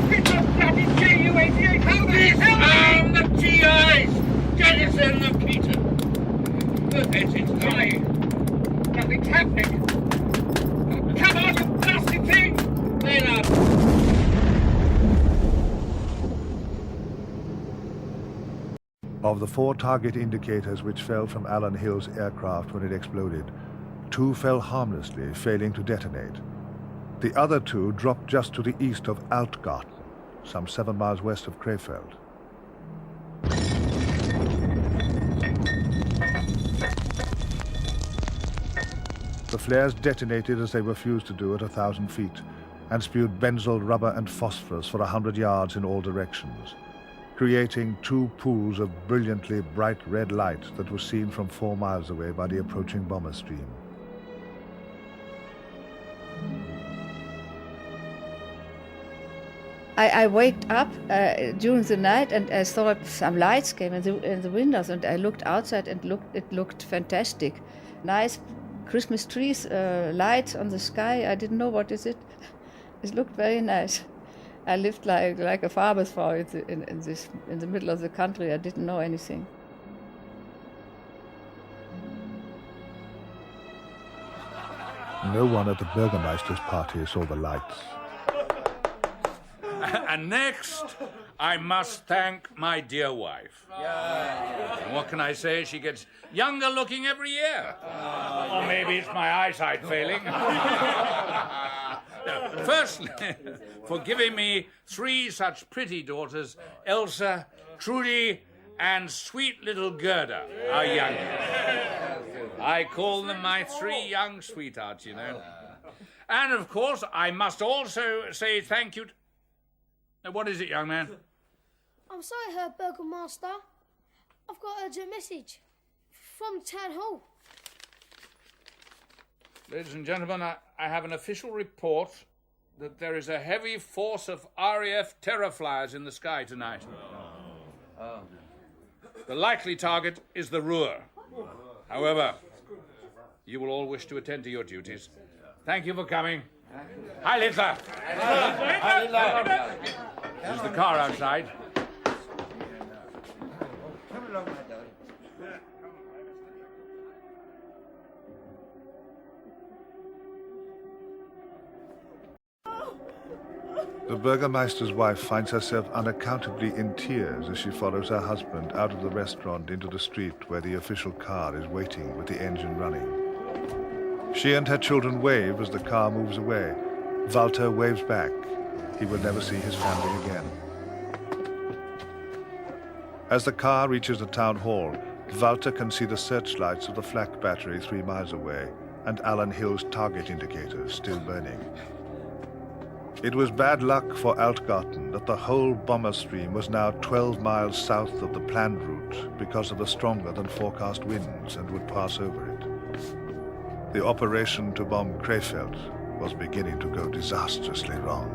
Hit the bloody Ju-88. Help me! Arm the GIs! Jettison the Peter. Good engine's dying. Nothing's happening. Come on, you blasted thing! Then up. Of the 4 target indicators which fell from Alan Hill's aircraft when it exploded, 2 fell harmlessly, failing to detonate. The other 2 dropped just to the east of Altgarten, some 7 miles west of Krefeld. The flares detonated as they were fused to do at 1,000 feet, and spewed benzyl, rubber and phosphorus for 100 yards in all directions, creating 2 pools of brilliantly bright red light that was seen from 4 miles away by the approaching bomber stream. I waked up during the night and I saw some lights came in the windows, and I looked outside and it looked fantastic. Nice Christmas trees, lights on the sky. I didn't know what is it. It looked very nice. I lived like a farmersfrau in the middle of the country. I didn't know anything. No one at the Burgermeister's party saw the lights. And next, I must thank my dear wife. And what can I say? She gets younger looking every year. Or maybe it's my eyesight failing. Firstly, for giving me 3 such pretty daughters, Elsa, Trudy, and sweet little Gerda, our youngest. I call them my 3 young sweethearts, you know. And, of course, I must also say thank you to... Now, what is it, young man? I'm sorry, Herr Burgermaster. I've got an urgent message from Town Hall. Ladies and gentlemen, I have an official report that there is a heavy force of RAF terror flyers in the sky tonight. The likely target is the Ruhr. However, you will all wish to attend to your duties. Thank you for coming. Hi, Hitler. Hi, Hitler. There's the car outside. Come along, my darling. The Burgermeister's wife finds herself unaccountably in tears as she follows her husband out of the restaurant into the street where the official car is waiting with the engine running. She and her children wave as the car moves away. Walter waves back. He will never see his family again. As the car reaches the town hall, Walter can see the searchlights of the flak battery 3 miles away and Alan Hill's target indicators still burning. It was bad luck for Altgarten that the whole bomber stream was now 12 miles south of the planned route because of the stronger than forecast winds and would pass over it. The operation to bomb Krefeld was beginning to go disastrously wrong.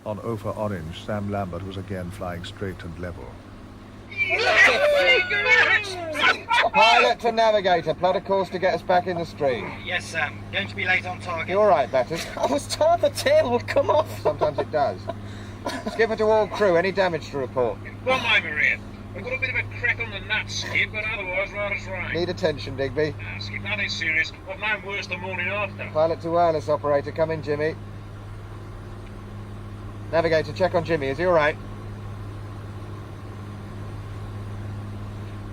On Ophir Orange, Sam Lambert was again flying straight and level. Pilot to navigator, plot a course to get us back in the stream. Yes, Sam. Going to be late on target. You all right, Batters? I was told the tail would come off. Sometimes it does. Skipper to all crew, any damage to report? Well, my Maria, I've got a bit of a crack on the nuts, Skip, but otherwise rather's right. Need attention, Digby. Skip, nothing serious. I've known worse the morning after. Pilot to wireless operator, come in, Jimmy. Navigator, check on Jimmy. Is he all right?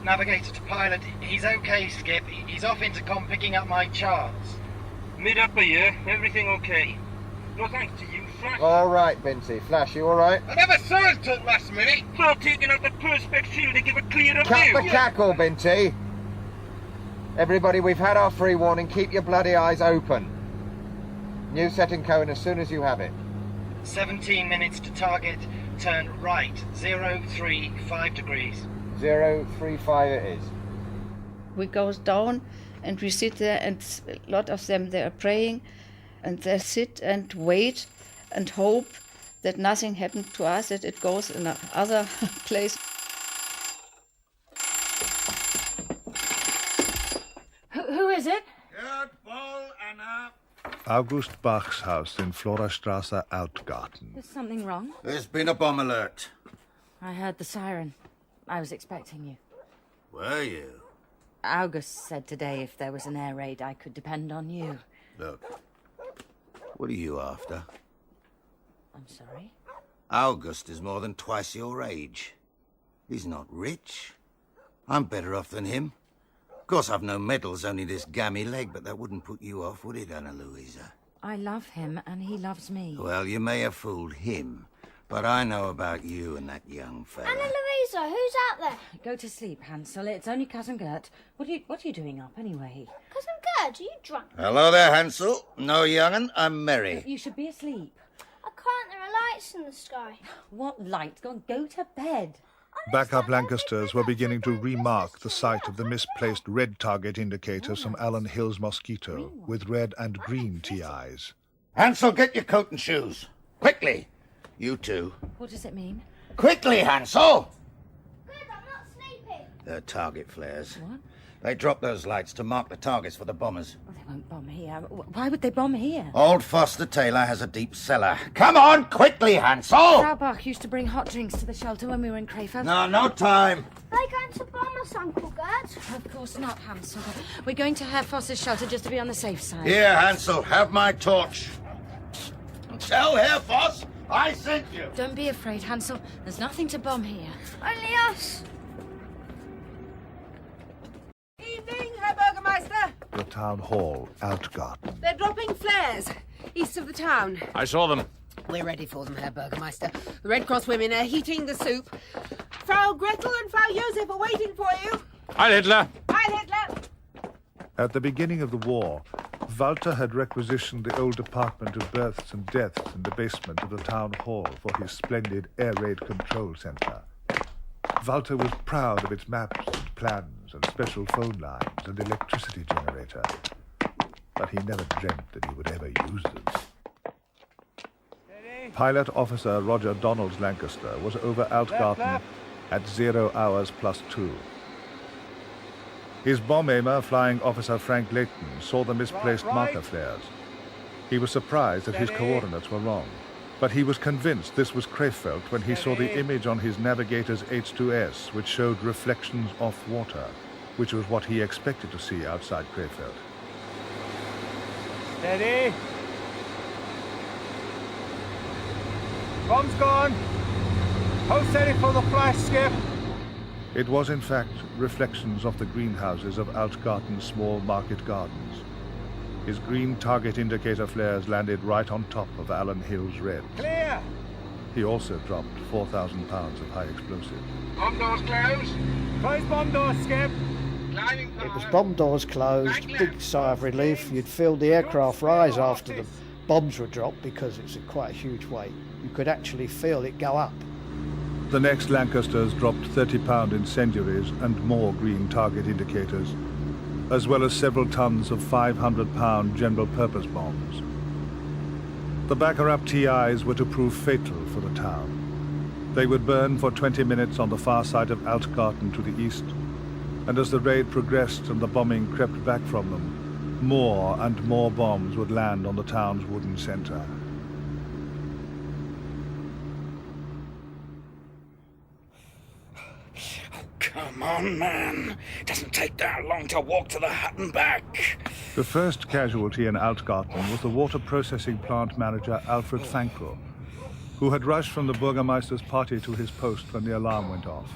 Navigator to pilot. He's okay, Skip. He's off Intercom picking up my charts. Mid-upper here, everything okay. No thanks to you, Flash. All right, Binty. Flash, you all right? I never saw it till last minute. Start taking out the perspex shield to give a clearer Cut view. the cackle, Binty. Everybody, we've had our free warning. Keep your bloody eyes open. New setting cone as soon as you have it. 17 minutes to target. Turn right. 035 degrees. 035 it is. We go down and we sit there, and a lot of them, they are praying, and they sit and wait and hope that nothing happened to us, that it goes in another place. Who is it? August Bach's house in Florastrasse, Altgarten. Is something wrong? There's been a bomb alert. I heard the siren. I was expecting you. Were you? August said today if there was an air raid, I could depend on you. Look, what are you after? I'm sorry? August is more than twice your age. He's not rich. I'm better off than him. Of course, I've no medals, only this gammy leg, but that wouldn't put you off, would it, Anna Louisa? I love him, and he loves me. Well, you may have fooled him, but I know about you and that young fella. Anna Louisa, who's out there? Go to sleep, Hansel. It's only Cousin Gert. What are you doing up, anyway? Cousin Gerd, are you drunk? Hello there, Hansel. No, young'un, I'm merry. You should be asleep. I can't, there are lights in the sky. What lights? Go to bed. Backup Lancasters were beginning to remark the site of the misplaced red target indicators from Alan Hill's Mosquito with red and green TIs. Hansel, get your coat and shoes. Quickly. You too. What does it mean? Quickly, Hansel! Good, I'm not sleeping. They're target flares. What? They drop those lights to mark the targets for the bombers. Oh, they won't bomb here. Why would they bomb here? Old Foster Taylor has a deep cellar. Come on, quickly, Hansel! Frau Bach used to bring hot drinks to the shelter when we were in Krefeld. No time. Are they going to bomb us, Uncle Gerd? Of course not, Hansel. We're going to Herr Foster's shelter just to be on the safe side. Here, Hansel, have my torch. Tell Herr Voss I sent you. Don't be afraid, Hansel. There's nothing to bomb here. Only us. Evening, Herr Bürgermeister. The town hall, Altgarten. They're dropping flares east of the town. I saw them. We're ready for them, Herr Bürgermeister. The Red Cross women are heating the soup. Frau Gretel and Frau Josef are waiting for you. Heil Hitler. Heil Hitler. At the beginning of the war, Walter had requisitioned the old department of births and deaths in the basement of the town hall for his splendid air raid control center. Walter was proud of its maps and plans and special phone lines and electricity generator. But he never dreamt that he would ever use them. Pilot Officer Roger Donalds Lancaster was over Altgarten at 0 hours +2. His bomb aimer, Flying Officer Frank Leighton, saw the misplaced marker flares. He was surprised that his coordinates were wrong, but he was convinced this was Krefeld when he saw the image on his navigator's H2S, which showed reflections off water, which was what he expected to see outside Krefeld. Steady. Bomb's gone. Hold steady for the flash, Skip. It was in fact reflections of the greenhouses of Altgarten's small market gardens. His green target indicator flares landed right on top of Allen Hill's red. Clear. He also dropped 4,000 pounds of high explosive. Bomb doors closed. Close bomb doors, Skip. It was bomb doors closed, big sigh of relief. You'd feel the aircraft rise after the bombs were dropped because it's quite a huge weight. You could actually feel it go up. The next Lancasters dropped 30-pound incendiaries and more green target indicators, as well as several tons of 500-pound general-purpose bombs. The Baccarat TIs were to prove fatal for the town. They would burn for 20 minutes on the far side of Altgarten to the east, and as the raid progressed and the bombing crept back from them, more and more bombs would land on the town's wooden center. Come on, man. It doesn't take that long to walk to the hut and back. The first casualty in Altgarten was the water processing plant manager Alfred Fankel, who had rushed from the Burgermeister's party to his post when the alarm went off.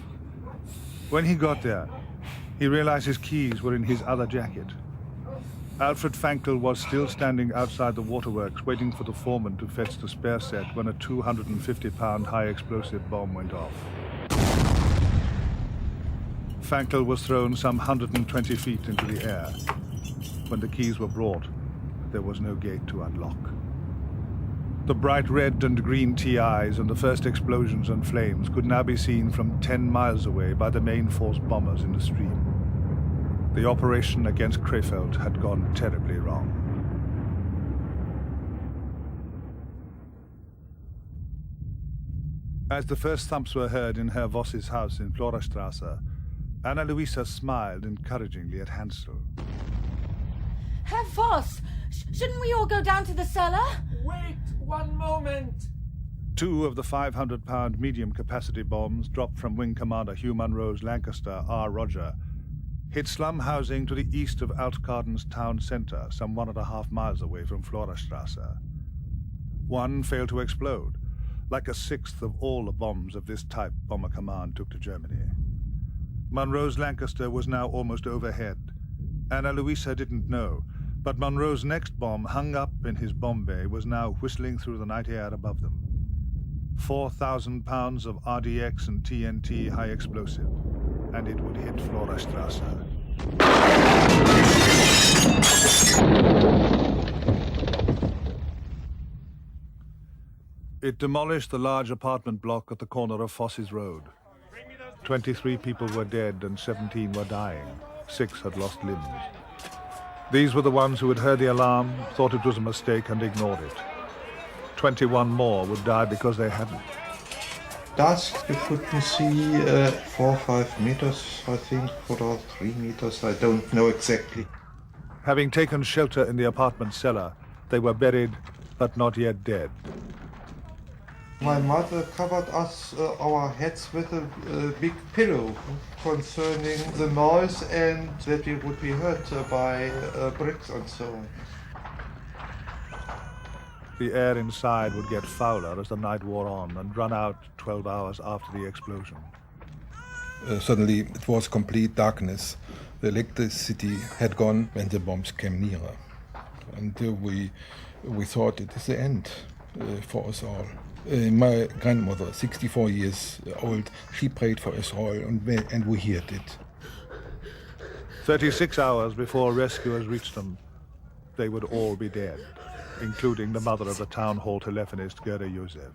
When he got there, he realized his keys were in his other jacket. Alfred Fankel was still standing outside the waterworks waiting for the foreman to fetch the spare set when a 250-pound high-explosive bomb went off. Fankel was thrown some 120 feet into the air. When the keys were brought, there was no gate to unlock. The bright red and green TIs and the first explosions and flames could now be seen from 10 miles away by the main force bombers in the stream. The operation against Krefeld had gone terribly wrong. As the first thumps were heard in Herr Voss's house in Florastrasse, Anna Luisa smiled encouragingly at Hansel. Herr Voss, shouldn't we all go down to the cellar? Wait 1 moment. 2 of the 500-pound medium-capacity bombs dropped from Wing Commander Hugh Munro's Lancaster R. Roger hit slum housing to the east of Altgarten's town centre, some 1.5 miles away from Florastrasse. One failed to explode, like 1/6 of all the bombs of this type Bomber Command took to Germany. Munro's Lancaster was now almost overhead. Anna Luisa didn't know, but Munro's next bomb, hung up in his bomb bay, was now whistling through the night air above them. 4,000 pounds of RDX and TNT high explosive, and it would hit Florastrasse. It demolished the large apartment block at the corner of Foss's Road. 23 people were dead and 17 were dying. 6 had lost limbs. These were the ones who had heard the alarm, thought it was a mistake and ignored it. 21 more would die because they hadn't. Dust, you couldn't see 4 or 5 meters, I think, or 3 meters, I don't know exactly. Having taken shelter in the apartment cellar, they were buried, but not yet dead. My mother covered us, our heads, with a big pillow concerning the noise and that we would be hurt by bricks and so on. The air inside would get fouler as the night wore on and run out 12 hours after the explosion. Suddenly it was complete darkness. The electricity had gone when the bombs came nearer. And we thought it is the end for us all. My grandmother, 64 years old, she prayed for us all, and we heard it. 36 hours before rescuers reached them, they would all be dead, including the mother of the town hall telephonist, Gerda Josef.